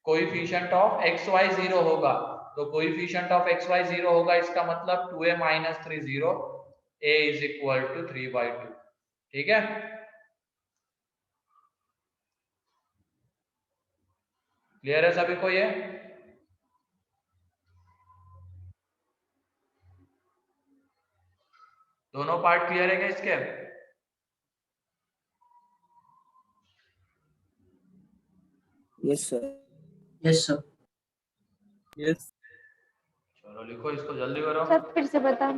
coefficient of X Y 0 होगा। तो कोएफिशिएंट ऑफ एक्स वाई 0 होगा, इसका मतलब 2a minus 3 0, a is equal to 3/2। ठीक है, क्लियर है सभी को? ये दोनों पार्ट क्लियर है क्या इसके? Yes sir. Yes sir. yes चलो लिखो इसको, जल्दी करो। सब फिर से बता।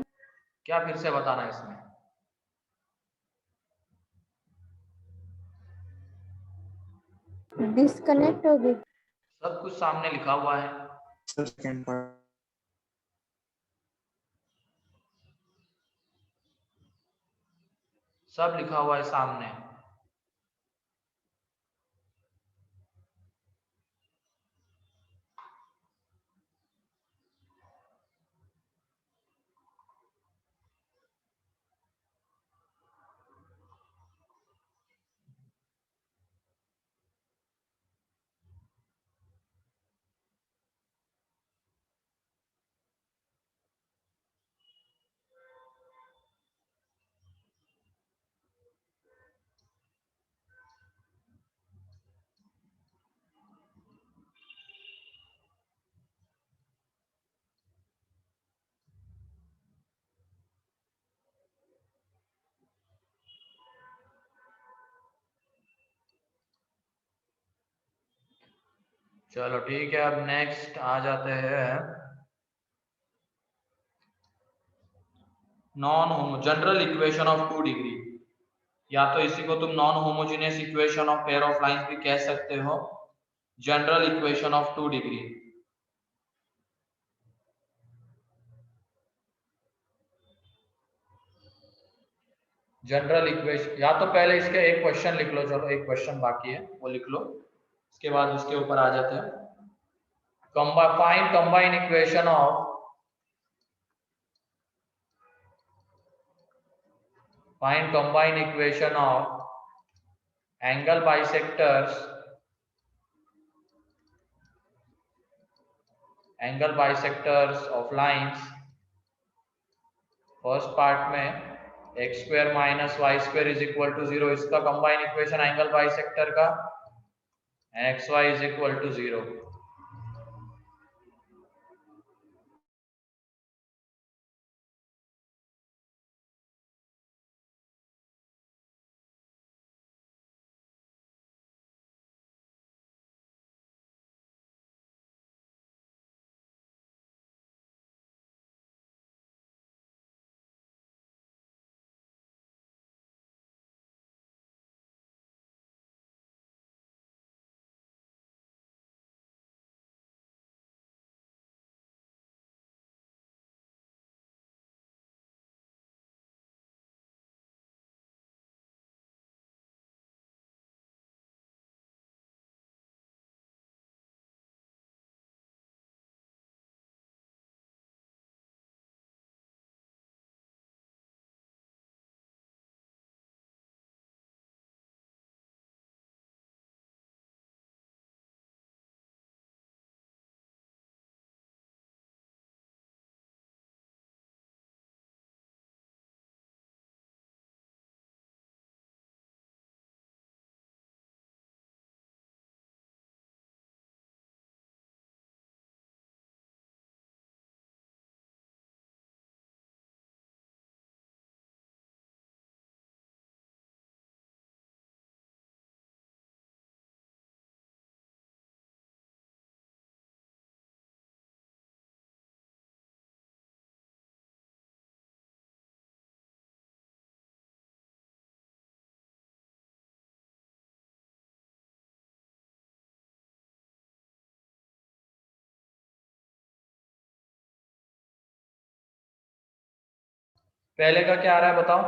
क्या फिर से बताना है इसमें? डिस्कनेक्ट हो गई। सब कुछ सामने लिखा हुआ है। सेकंड पार्ट सब लिखा हुआ है सामने। चलो ठीक है, अब नेक्स्ट आ जाते हैं non homo general equation of 2 degree, या तो इसी को तुम non homogeneous equation of pair of lines भी कह सकते हो, general equation of 2 degree. General equation, या तो पहले इसके एक क्वेश्चन लिख लो, चलो एक क्वेश्चन बाकी है वो लिख लो, इसके बाद उसके ऊपर आ जाते हैं। Find combine equation of find combined equation of angle bisectors of lines। First part में x square minus Y square is equal to 0, इसका कंबाइन इक्वेशन एंगल बाइसेक्टर का xy इज इक्वल टू 0। पहले का क्या आ रहा है बताओ?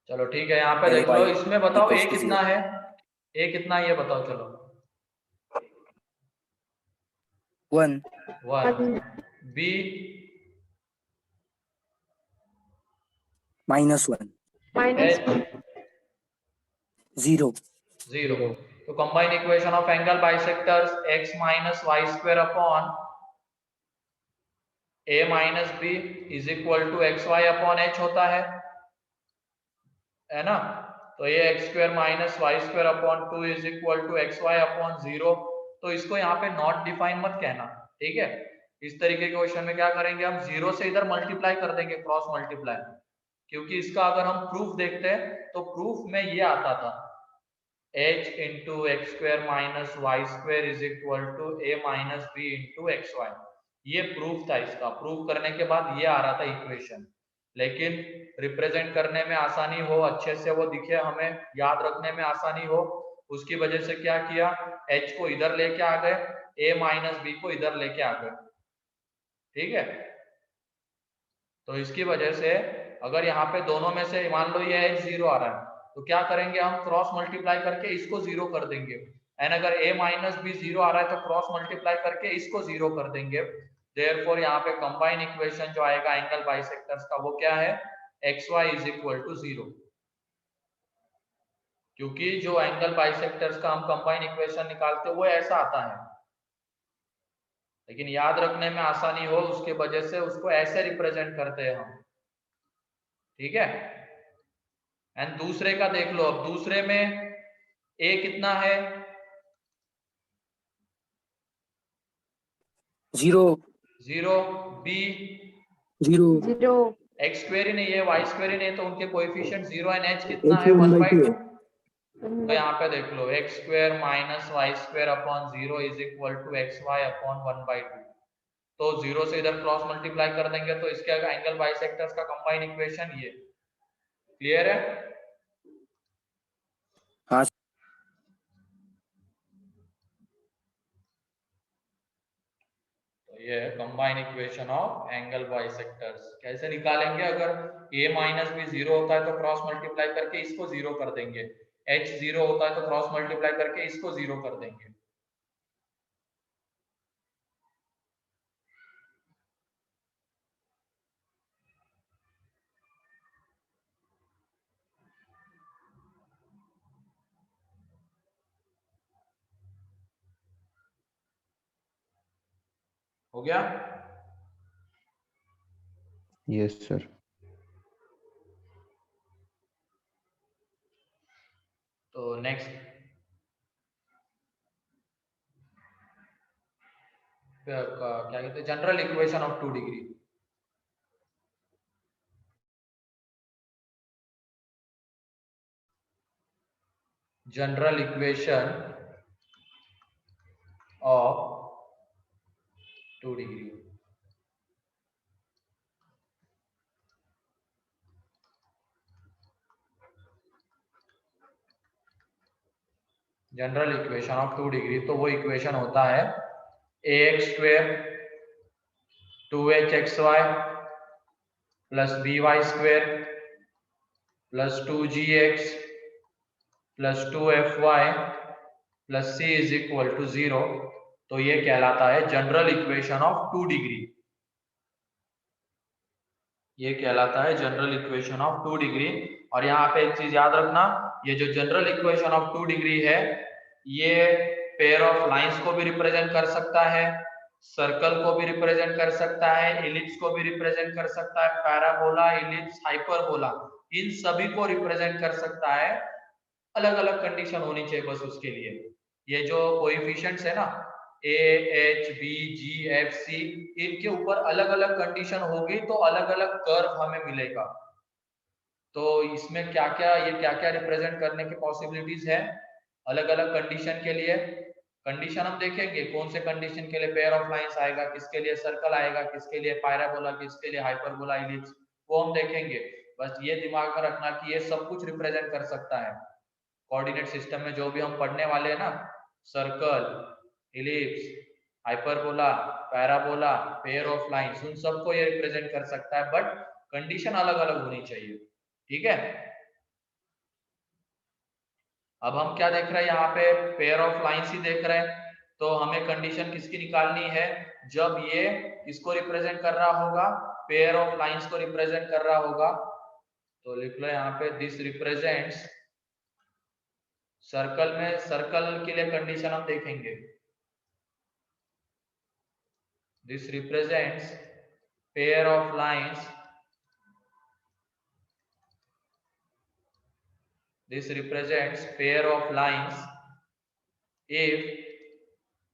चलो ठीक है, यहाँ पे देख लो, इसमें बताओ a कितना है, a कितना है ये बताओ। चलो 1 b -1 h 0। तो combine equation of angle bisectors x minus Y square upon a minus B is equal to x Y upon H होता है ना। तो ये X square minus Y square upon 2 is equal to x Y upon 0। तो इसको यहाँ पे not define मत कहना, ठीक है। इस तरीके के क्वेश्चन में क्या करेंगे हम, 0 से इधर मल्टीप्लाई कर देंगे, क्रॉस मल्टीप्लाई, क्योंकि इसका अगर हम प्रूफ देखते हैं तो प्रूफ में ये आता था h into X square minus Y square is equal to a minus B into X Y. ये प्रूफ था, इसका प्रूफ करने के बाद ये आ रहा था इक्वेशन। लेकिन रिप्रेजेंट करने में आसानी हो, अच्छे से वो दिखे, हमें याद रखने में आसानी हो, उसकी वजह से क्या किया, h को इधर लेके आ गए, a माइनस बी को इधर लेके आ गए, ठीक है। तो इसकी वजह से अगर यहाँ पे दोनों में से मान लो ये h 0 आ रहा है, तो क्या करेंगे हम, क्रॉस मल्टीप्लाई करके इसको 0 कर देंगे। एंड अगर a माइनस बी 0 आ रहा है तो क्रॉस मल्टीप्लाई करके इसको 0 कर देंगे। देयरफॉर यहाँ पे कंबाइन इक्वेशन जो आएगा एंगल बाइसेक्टर्स का वो क्या है, xy इज इक्वल टू 0। क्योंकि जो एंगल बाइसेक्टर्स का हम कंबाइन इक्वेशन निकालते हैं वो ऐसा आता है, लेकिन याद रखने में आसानी हो उसके वजह से उसको ऐसे रिप्रेजेंट करते हैं हम, ठीक है। एंड दूसरे का देख लो, अब दूसरे में a कितना है, 0 b 0 x स्क्वायर ही नहीं है, y स्क्वायर ही नहीं है, तो उनके कोएफिशिएंट 0 एंड h कितना है, 1/2। तो यहाँ पे देख लो x square minus Y square upon 0 is equal to x Y upon 1/2। तो 0 से इधर क्रॉस मल्टीप्लाई कर देंगे तो इसके एंगल बाइसेक्टर्स का कंबाइन इक्वेशन ये। क्लियर है? हाँ तो ये है combine equation of angle bisectors. कैसे निकालेंगे? अगर a माइनस बी 0 होता है तो क्रॉस मल्टीप्लाई करके इसको 0 कर देंगे, h 0 होता है तो क्रॉस मल्टीप्लाई करके इसको 0 कर देंगे। हो गया? Yes sir. तो नेक्स्ट क्या कहते हैं, general equation of 2 degree. General equation of 2 degree. General equation of 2 degree, तो वो इक्वेशन होता है ax square 2hxy plus by square plus 2gx plus 2fy plus c is equal to 0। तो ये कहलाता है जनरल इक्वेशन ऑफ 2 डिग्री। ये कहलाता है जनरल इक्वेशन ऑफ 2 डिग्री। और यहाँ पे एक चीज याद रखना, ये जो जनरल इक्वेशन ऑफ 2 डिग्री है ये पेयर ऑफ लाइंस को भी रिप्रेजेंट कर सकता है, सर्कल को भी रिप्रेजेंट कर सकता है, इलिप्स को भी रिप्रेजेंट कर सकता है, पैराबोला, इलिप्स, हाइपरबोला, इन सभी को रिप्रेजेंट कर सकता है। अलग अलग कंडीशन होनी चाहिए बस उसके लिए। ये जो कोएफिशिएंट्स है ना A H B G F C, इनके ऊपर अलग अलग कंडीशन होगी तो अलग अलग कर्व हमें मिलेगा। तो इसमें क्या क्या रिप्रेजेंट करने की पॉसिबिलिटीज है अलग अलग कंडीशन के लिए। कंडीशन हम देखेंगे कौन से कंडीशन के लिए पेयर ऑफ लाइंस आएगा, किसके लिए सर्कल आएगा, किसके लिए पैराबोला, किसके लिए हाइपरबोला, इलिप्स, वो हम देखेंगे। बस ये दिमाग में रखना कि ये सब कुछ रिप्रेजेंट कर सकता है कोऑर्डिनेट सिस्टम में। जो भी हम पढ़ने वाले हैं ना, circle, ellipse, hyperbola, parabola, pair of lines, उन सबको ये रिप्रेजेंट कर सकता है, बट कंडीशन अलग अलग होनी चाहिए। ठीक है? अब हम क्या देख रहे हैं यहाँ पे, पेयर ऑफ लाइंस ही देख रहे हैं। तो हमें कंडीशन किसकी निकालनी है, जब ये किसको रिप्रेजेंट कर रहा होगा, पेयर ऑफ लाइंस को रिप्रेजेंट कर रहा होगा। तो लिख लो यहाँ पे दिस रिप्रेजेंट्स, सर्कल में सर्कल के लिए कंडीशन हम देखेंगे, this represents pair of lines, this represents pair of lines if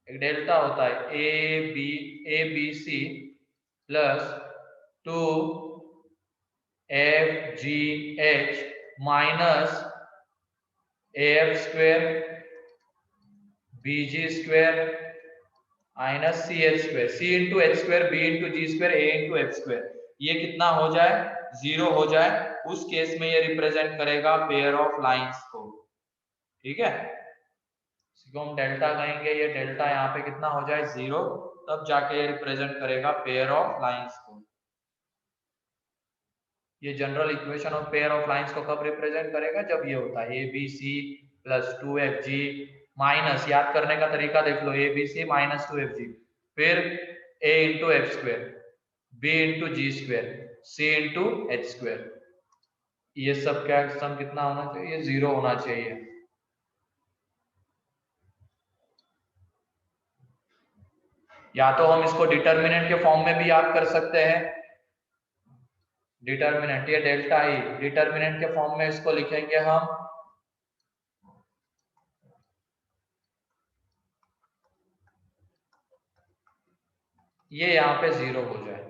एक डेल्टा होता है A B C plus 2 F G H minus F square B G square minus C H square, C into H square, B into G square, A into H square. ये कितना हो जाए, 0 हो जाए। उस केस में ये रिप्रेजेंट करेगा पेयर ऑफ लाइंस को। ठीक है? इसको हम डेल्टा कहेंगे। ये डेल्टा यहाँ पे कितना हो जाए, 0, तब जाके ये रिप्रेजेंट करेगा पेयर ऑफ लाइंस को। ये general equation of pair of lines को कब रिप्रेजेंट करेगा, जब ये होता है A B C plus 2fg minus, याद करने का तरीका देख लो, ए बी सी माइनस 2fg, फिर a into F square, b into G square, c into H square. ये सब क्या सम कितना होना चाहिए, 0 होना चाहिए। या तो हम इसको डिटर्मिनेंट के फॉर्म में भी याद कर सकते हैं। डिटर्मिनेंट, ये डेल्टा ई, डिटर्मिनेंट के फॉर्म में इसको लिखेंगे हम, ये यहाँ पे 0 हो जाए।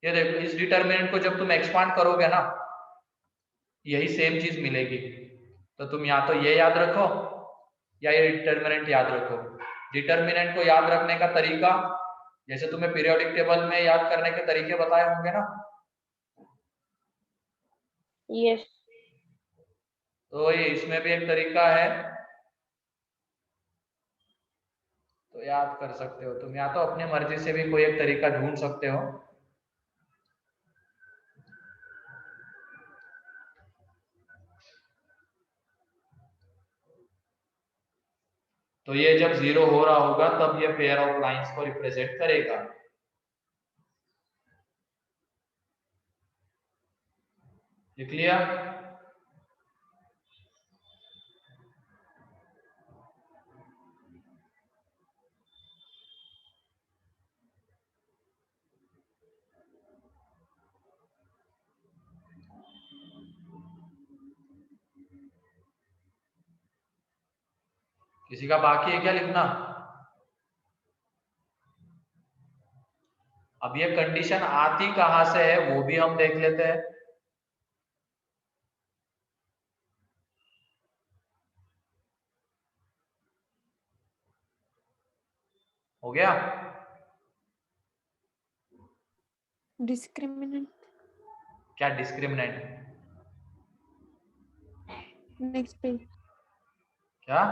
ये देखो, इस डिटर्मिनेंट को जब तुम एक्सपांड करोगे ना, यही सेम चीज मिलेगी। तो तुम या तो ये याद रखो या ये डिटर्मिनेंट याद रखो। डिटर्मिनेंट को याद रखने का तरीका जैसे तुम्हें पीरियोडिक टेबल में याद करने के तरीके बताए होंगे ना, यस। तो ये इसमें भी एक तरीका है, तो याद कर सकते हो तुम, या तो अपनी मर्जी से भी कोई एक तरीका ढूंढ सकते हो। तो ये जब 0 हो रहा होगा तब ये पेयर ऑफ लाइंस को रिप्रेजेंट करेगा। लिख लिया? किसी का बाकी है क्या लिखना? अब ये कंडीशन आती कहां से है वो भी हम देख लेते हैं। हो गया? डिस्क्रिमिनेंट। क्या डिस्क्रिमिनेंट? Next page. क्या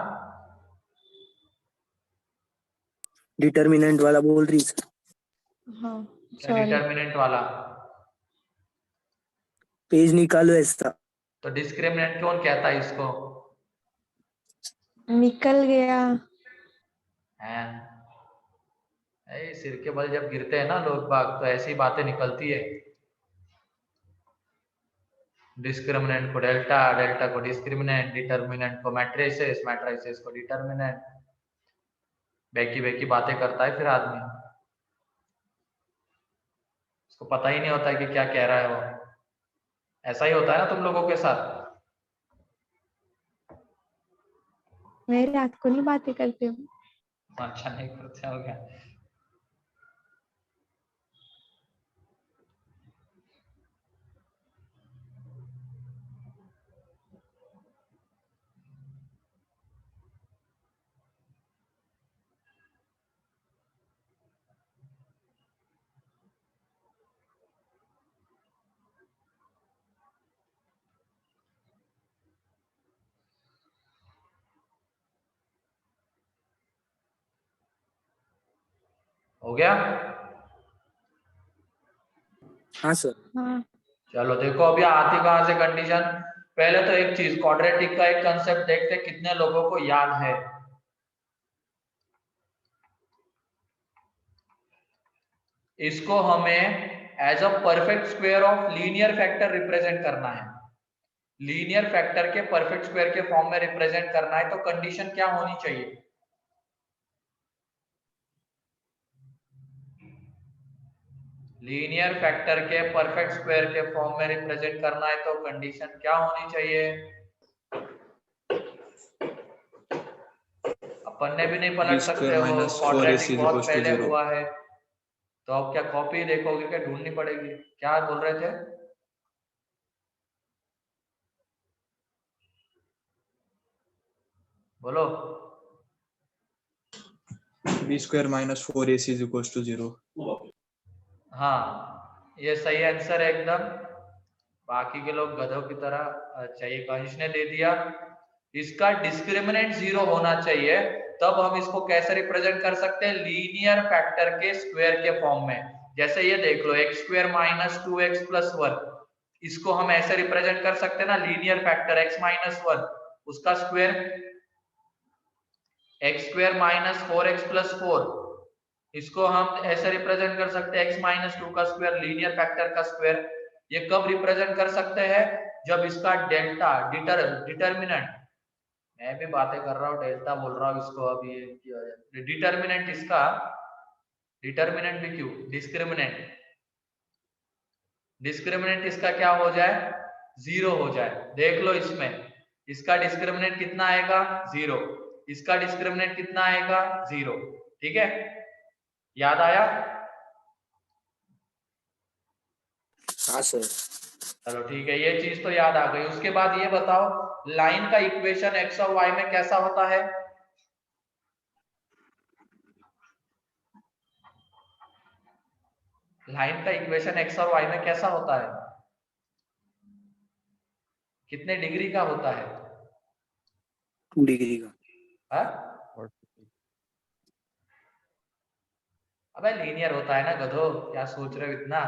डिटर्मिनेंट वाला बोल रही सर। हाँ क्या सॉरी। डिटर्मिनेंट वाला? पेज निकालो ऐसा। तो डिस्क्रिमिनेंट कौन कहता है इसको? निकल गया। हैं? सिर के बल जब गिरते हैं ना लोग बाग तो ऐसी बातें निकलती है। डिस्क्रिमिनेंट को डेल्टा, डेल्टा को डिस्क्रिमिनेंट, डिटर्मिनेंट को मैट्रिसेस, मैट्रिसेस को डिटर्मिनेंट, बेकी बेकी बातें करता है फिर आदमी, उसको पता ही नहीं होता है कि क्या कह रहा है वो। ऐसा ही होता है ना तुम लोगों के साथ? मैं रात को नहीं बातें करते हूँ। अच्छा नहीं करते हो क्या? हो गया? हाँ सर। हाँ चलो देखो अभी आती कहां से कंडीशन। पहले तो एक चीज क्वाड्रेटिक का एक कंसेप्ट देखते कितने लोगों को याद है। इसको हमें as a perfect square of linear factor represent करना है। लीनियर फैक्टर के परफेक्ट स्क्वायर के फॉर्म में रिप्रेजेंट करना है तो कंडीशन क्या होनी चाहिए? लीनियर फैक्टर के परफेक्ट स्क्वायर के फॉर्म में रिप्रेजेंट करना है तो कंडीशन क्या होनी चाहिए? अपन ने भी नहीं पलट सकते हो, क्वाड्रेटिक बहुत पहले हुआ है, तो अब क्या कॉपी देखोगे क्या ढूंढनी पड़ेगी? क्या बोल रहे थे? बोलो। b square minus 4ac is equals to 0. हाँ ये सही आंसर है एकदम। बाकी के लोग गधों की तरह, अच्छा ये कनिष्ठ ने दे दिया। इसका डिस्क्रिमिनेंट 0 होना चाहिए, तब हम इसको कैसे रिप्रेजेंट कर सकते हैं? लीनियर फैक्टर के स्क्वायर के फॉर्म में। जैसे ये देख लो x square minus 2x plus 1, इसको हम ऐसे रिप्रेजेंट कर सकते हैं ना, लीनियर फैक्टर x माइनस 1 उसका square, x square minus 4x plus 4 इसको हम ऐसे रिप्रेजेंट कर सकते हैं x माइनस 2 का स्क्वायर, लीनियर फैक्टर का स्क्वायर। ये कब रिप्रेजेंट कर सकते हैं? जब इसका डेल्टा डिटर्मिनेंट, मैं भी बातें कर रहा हूँ डेल्टा बोल रहा हूँ इसको, अभी ये डिटर्मिनेंट इसका, डिटर्मिनेंट भी क्यों, डिस्क्रिमिनेंट, डिस्क्रिमिनेंट इसका क्या हो जाए? 0 हो जाए। देख लो इसमें इसका डिस्क्रिमिनेंट कितना आएगा? 0। इसका डिस्क्रिमिनेंट कितना आएगा? 0। ठीक है, याद आया? हाँ सर। चलो ठीक है, ये चीज तो याद आ गई। उसके बाद ये बताओ लाइन का इक्वेशन एक्स और वाई में कैसा होता है? लाइन का इक्वेशन एक्स और वाई में कैसा होता है? कितने डिग्री का होता है? 2 डिग्री का। हाँ? अबे लीनियर होता है ना गधो, क्या सोच रहे हो इतना?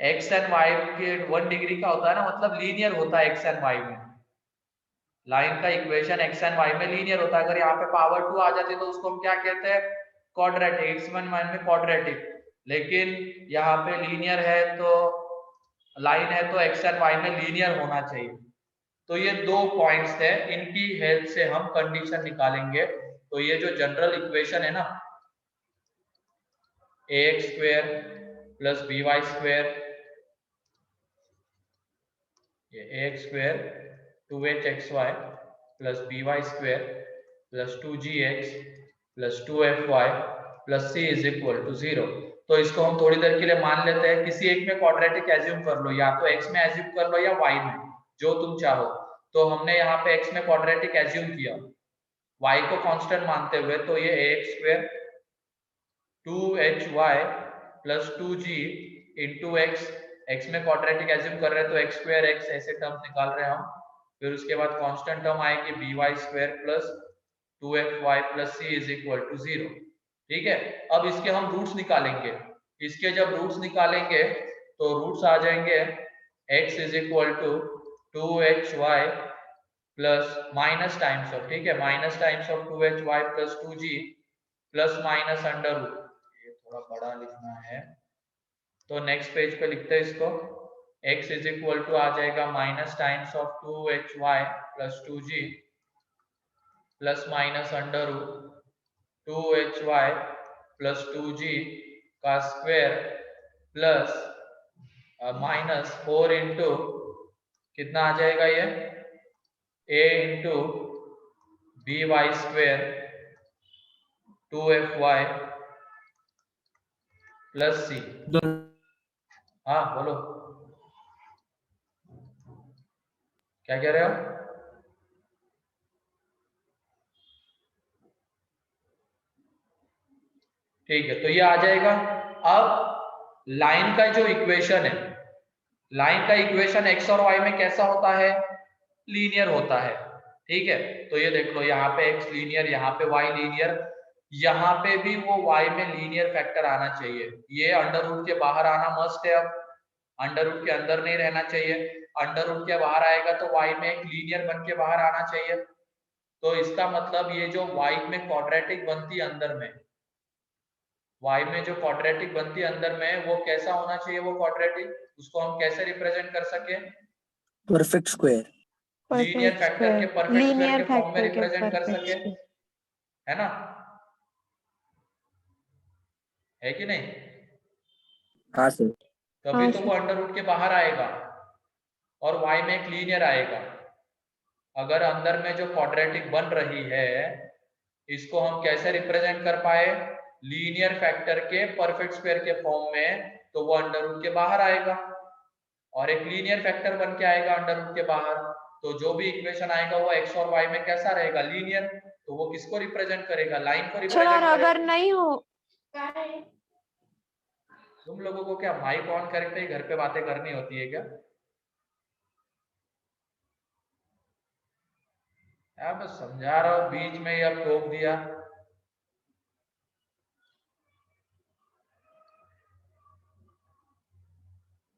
एक्स एंड वाई के 1 डिग्री का होता है ना, मतलब लीनियर होता है एक्स एंड वाई में। लाइन का इक्वेशन एक्स एंड वाई में लीनियर होता है। अगर यहाँ पे पावर 2 आ जाती है तो उसको हम क्या कहते हैं? क्वाड्रेटिक। एक्स1 वाई में क्वाड्रेटिक। लेकिन यहाँ पे लीनियर है तो लाइन है तो एक्स एंड वाई में लीनियर होना चाहिए। तो ये 2 पॉइंट्स है, इनकी हेल्प से हम कंडीशन निकालेंगे। तो ये जो जनरल इक्वेशन है ना, ax square plus by square, ये ax square 2hxy plus by square plus 2gx plus 2fy plus c is equal to 0। तो इसको हम थोड़ी देर के लिए मान लेते हैं, किसी एक में क्वाड्रेटिक एज्यूम कर लो, या तो x में एज्यूम कर लो या y में, जो तुम चाहो। तो हमने यहाँ पे x में क्वाड्रेटिक एज्यूम किया, y को कांस्टेंट मानते हुए, तो ये ax square 2hy plus 2g into x में क्वाड्रेटिक एज्यूम कर रहे हैं तो x स्क्वायर x ऐसे टर्म्स निकाल रहे हैं हम। फिर उसके बाद कांस्टेंट टर्म आएगी by square plus 2fy plus c is equal to 0। ठीक है, अब इसके हम रूट्स निकालेंगे। इसके जब रूट्स निकालेंगे तो रूट्स आ जाएंगे x is equal to 2hy plus minus times of, ठीक है, minus times of 2hy plus 2g plus minus under root. ये थोड़ा बड़ा लिखना है तो नेक्स्ट पेज पे लिखते हैं इसको। x इज इक्वल टू आ जाएगा minus times of 2hy plus 2g plus minus under root 2hy plus 2g का स्क्वायर प्लस माइनस 4 इंटू कितना आ जाएगा ये a into by square 2fy plus c। हाँ बोलो, क्या कह रहे हो? ठीक है, तो ये आ जाएगा। अब लाइन का जो इक्वेशन है, लाइन का इक्वेशन एक्स और वाई में कैसा होता है? लीनियर होता है। ठीक है, तो ये देख लो, यहाँ पे एक्स लीनियर, यहाँ पे वाई लीनियर, यहाँ पे भी वो वाई में लीनियर फैक्टर आना चाहिए। ये अंडर रूट के बाहर आना मस्ट है, अब अंडर रूट के अंदर नहीं रहना चाहिए। अंडर रूट के बाहर आएगा तो वाई में एक लीनियर बन के बाहर आना चाहिए। तो इसका मतलब ये जो वाई में क्वाड्रेटिक बनती है अंदर में, y में जो क्वाड्रेटिक बनती है अंदर में, वो कैसा होना चाहिए? वो क्वाड्रेटिक, उसको हम कैसे रिप्रेजेंट कर सके? Perfect square. लीनियर फैक्टर के परफेक्ट स्क्वायर के फॉर्म में फैक्टर के रिप्रेजेंट कर perfect सके, square। है ना? है कि नहीं? हाँ सर। तभी हाँ तो सर। वो अंडर रूट के बाहर आएगा और y में एक लीनियर आएगा। अगर अंदर में जो क्वाड्रेटिक बन रही है, इसको हम कैसे रिप्रेजेंट कर पाए? लीनियर फैक्टर के परफेक्ट स्क्वायर के फॉर्म में, तो वो अंडर रूट के बाहर आएगा और एक लीनियर फैक्टर बन के आएगा अंडर रूट के बाहर। तो जो भी इक्वेशन आएगा वो एक्स और वाई में कैसा रहेगा? लीनियर। तो वो किसको रिप्रेजेंट करेगा? लाइन को चलो, और रिप्रेजेंट अगर करेगा। नहीं हो, तुम लोगों को क्या माइक ऑन करके ही घर पे बातें करनी होती है क्या? यार मैं समझा रहा हूँ, बीच में ही अब टोक दिया।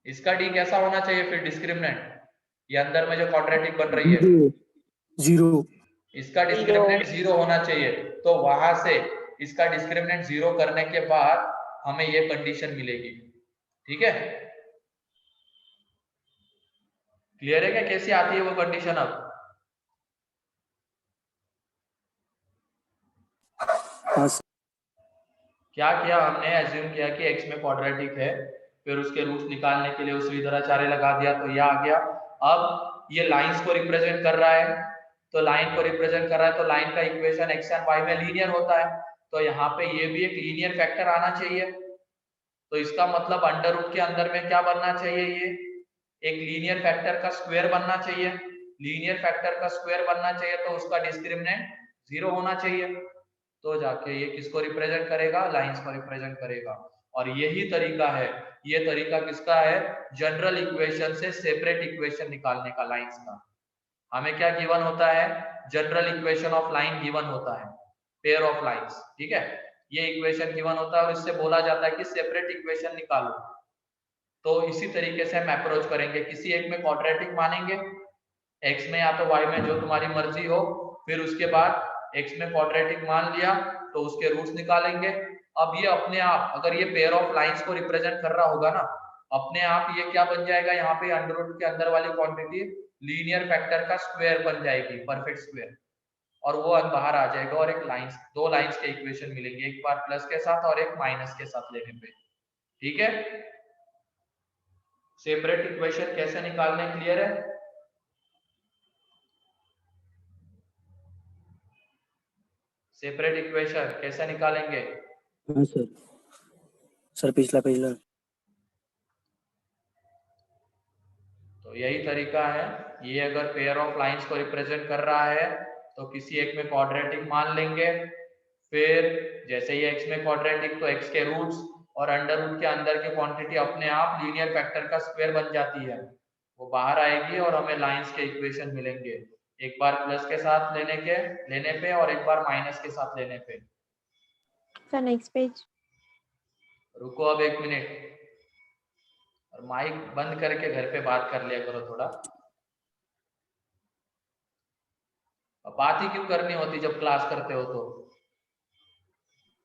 इसका डी कैसा होना चाहिए फिर? डिस्क्रिमिनेंट, ये अंदर में जो क्वाड्रेटिक बन रही है, 0 इसका डिस्क्रिमिनेंट 0 होना चाहिए। तो वहां से इसका डिस्क्रिमिनेंट 0 करने के बाद हमें ये कंडीशन मिलेगी। ठीक है, क्लियर है क्या? कैसी आती है वो कंडीशन? अब हाँ सर। क्या किया हमने? एज्यूम किया कि x में क्वाड्रेटिक है, फिर उसके रूट्स निकालने के लिए उसी द्वाराचार्य लगा दिया, तो ये आ गया। अब ये लाइंस को रिप्रेजेंट कर रहा है, तो लाइन को रिप्रेजेंट कर रहा है, तो लाइन का इक्वेशन x एंड y में लीनियर होता है। तो यहाँ पे ये भी एक लीनियर फैक्टर आना चाहिए। तो इसका मतलब अंडर रूट के अंदर में क्या बनना चाहिए? ये एक लीनियर फैक्टर का स्क्वायर बनना चाहिए, लीनियर फैक्टर का स्क्वायर बनना चाहिए तो उसका डिस्क्रिमिनेंट 0 होना चाहिए, तो जाके ये किसको रिप्रेजेंट करेगा, लाइंस को रिप्रेजेंट करेगा। और यही तरीका है, ये तरीका किसका है, जनरल इक्वेशन से सेपरेट इक्वेशन निकालने का लाइंस का। हमें क्या गिवन होता है, general equation of line given होता है, पेयर ऑफ लाइंस, ठीक है, ये इक्वेशन गिवन होता है और इससे बोला जाता है कि सेपरेट इक्वेशन निकालो। तो इसी तरीके से हम अप्रोच करेंगे, किसी एक में क्वाड्रेटिक मानेंगे, x में या तो y में, जो तुम्हारी मर्जी हो, फिर उसके बाद x में क्वाड्रेटिक मान लिया तो उसके रूट्स निकालेंगे। अब ये अपने आप, अगर ये पेयर ऑफ लाइंस को रिप्रेजेंट कर रहा होगा ना, अपने आप ये क्या बन जाएगा, यहाँ पे अंडर रूट के अंदर वाली क्वांटिटी लीनियर फैक्टर का स्क्वायर बन जाएगी, परफेक्ट स्क्वायर, और वो बाहर आ जाएगा और एक लाइंस, दो लाइंस के इक्वेशन मिलेंगे, एक बार प्लस के साथ और एक माइनस के साथ लेने पे, ठीक है। सेपरेट इक्वेशन कैसे निकालने, क्लियर है? सेपरेट इक्वेशन कैसे निकालेंगे? हाँ सर, सर पिछला तो यही तरीका है, ये अगर पेयर ऑफ लाइंस को रिप्रेजेंट कर रहा है तो किसी एक में क्वाड्रेटिक मान लेंगे, फिर जैसे ये x में क्वाड्रेटिक तो x के रूट्स और अंडर रूट के अंदर की क्वांटिटी अपने आप लीनियर फैक्टर का स्क्वायर बन जाती है, वो बाहर आएगी और हमें लाइंस के इक्वेशन मिलेंगे, एक बार प्लस के साथ लेने पे और एक बार माइनस के साथ लेने पे। Sir next page. रुको अब 1 मिनट, और माइक बंद करके घर पे बात कर लिया करो थोड़ा। अब बात ही क्यों करनी होती जब क्लास करते हो तो?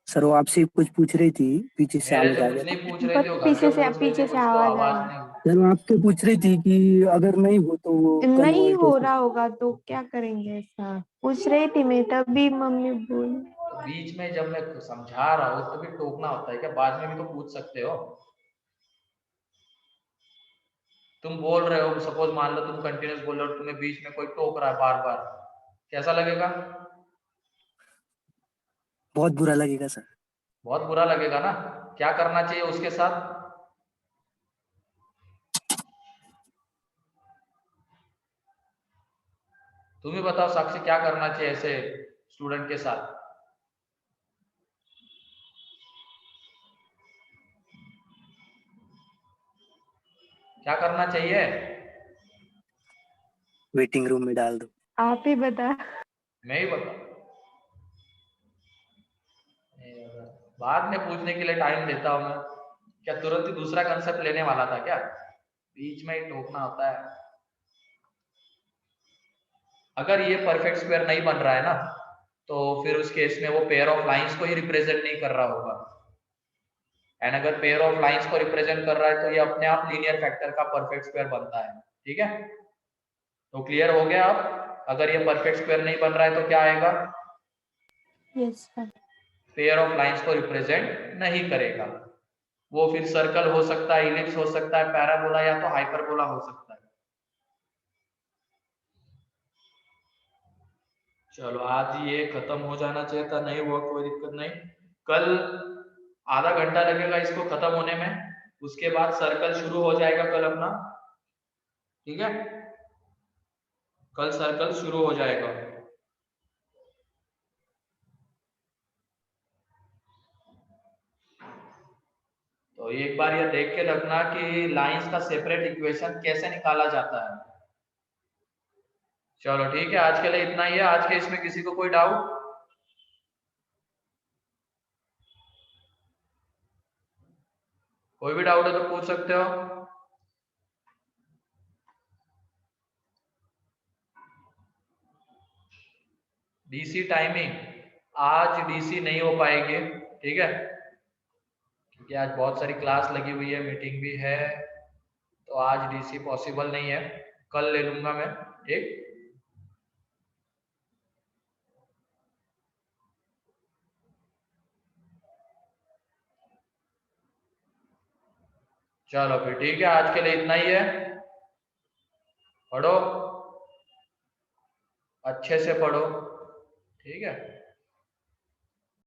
सर वो आपसे कुछ पूछ रही थी, पीछे से मेरे आवाज से आ कुछ रहा नहीं पूछ रही थी, वो घर पीछे पे से पूछ रही थी कुछ, तो आवाज आ आवाज रही नहीं। सर वो आपसे पूछ रही थी कि अगर नहीं हो तो वो नहीं convert हो रहा होगा तो क्या करेंगे, ऐसा पूछ रही थी मैं, तभी मम्मी बोली। तो बीच में जब मैं समझा रहा हूँ तो भी टोकना होता है क्या? बाद में भी तो पूछ सकते हो। तुम बोल रहे हो, सपोज मान लो तुम कंटिन्यूस बोल रहे हो, तुम्हें बीच में कोई टोक रहा है बार बार, कैसा लगेगा? बहुत बुरा लगेगा सर। बहुत बुरा लगेगा ना। क्या करना चाहिए उसके साथ? तुम ही बताओ साक्षी, क्या करना चाहिए ऐसे स्टूडेंट के साथ? क्या करना चाहिए? वेटिंग रूम में डाल दो। आप ही बता। मैं ही बता, बाद में पूछने के लिए टाइम देता हूँ मैं, क्या तुरंत ही दूसरा कंसेप्ट लेने वाला था क्या? बीच में ही टोकना होता है। अगर ये परफेक्ट स्क्वायर नहीं बन रहा है ना, तो फिर उस केस में वो पेयर ऑफ लाइंस को ही रिप्रेजेंट नहीं कर रहा होगा, एंड अगर पेयर ऑफ लाइंस को रिप्रेजेंट कर रहा है तो ये अपने आप लीनियर फैक्टर का परफेक्ट स्क्वायर बनता है, ठीक है। तो क्लियर हो गया? अब अगर ये परफेक्ट स्क्वायर नहीं बन रहा है तो क्या आएगा? Yes sir. Pair of lines को रिप्रेजेंट नहीं करेगा, वो फिर सर्कल हो सकता है, इलिप्स हो सकता है, पैराबोला या तो हाइपरबोला हो सकता है। चलो आज ये खत्म हो जाना चाहिए था, नहीं हुआ कोई दिक्कत नहीं, कल आधा घंटा लगेगा इसको खत्म होने में, उसके बाद सर्कल शुरू हो जाएगा कल अपना, ठीक है, कल सर्कल शुरू हो जाएगा। तो एक बार ये देख के रखना कि लाइंस का सेपरेट इक्वेशन कैसे निकाला जाता है। चलो ठीक है, आज के लिए इतना ही है। आज के इसमें किसी को कोई डाउट? कोई भी डाउट है तो पूछ सकते हो। डीसी टाइमिंग, आज डीसी नहीं हो पाएगी, ठीक है, क्योंकि आज बहुत सारी क्लास लगी हुई है, मीटिंग भी है, तो आज डीसी पॉसिबल नहीं है, कल ले लूंगा मैं, ठीक। चलो फिर ठीक है, आज के लिए इतना ही है। पढ़ो, अच्छे से पढ़ो, ठीक है।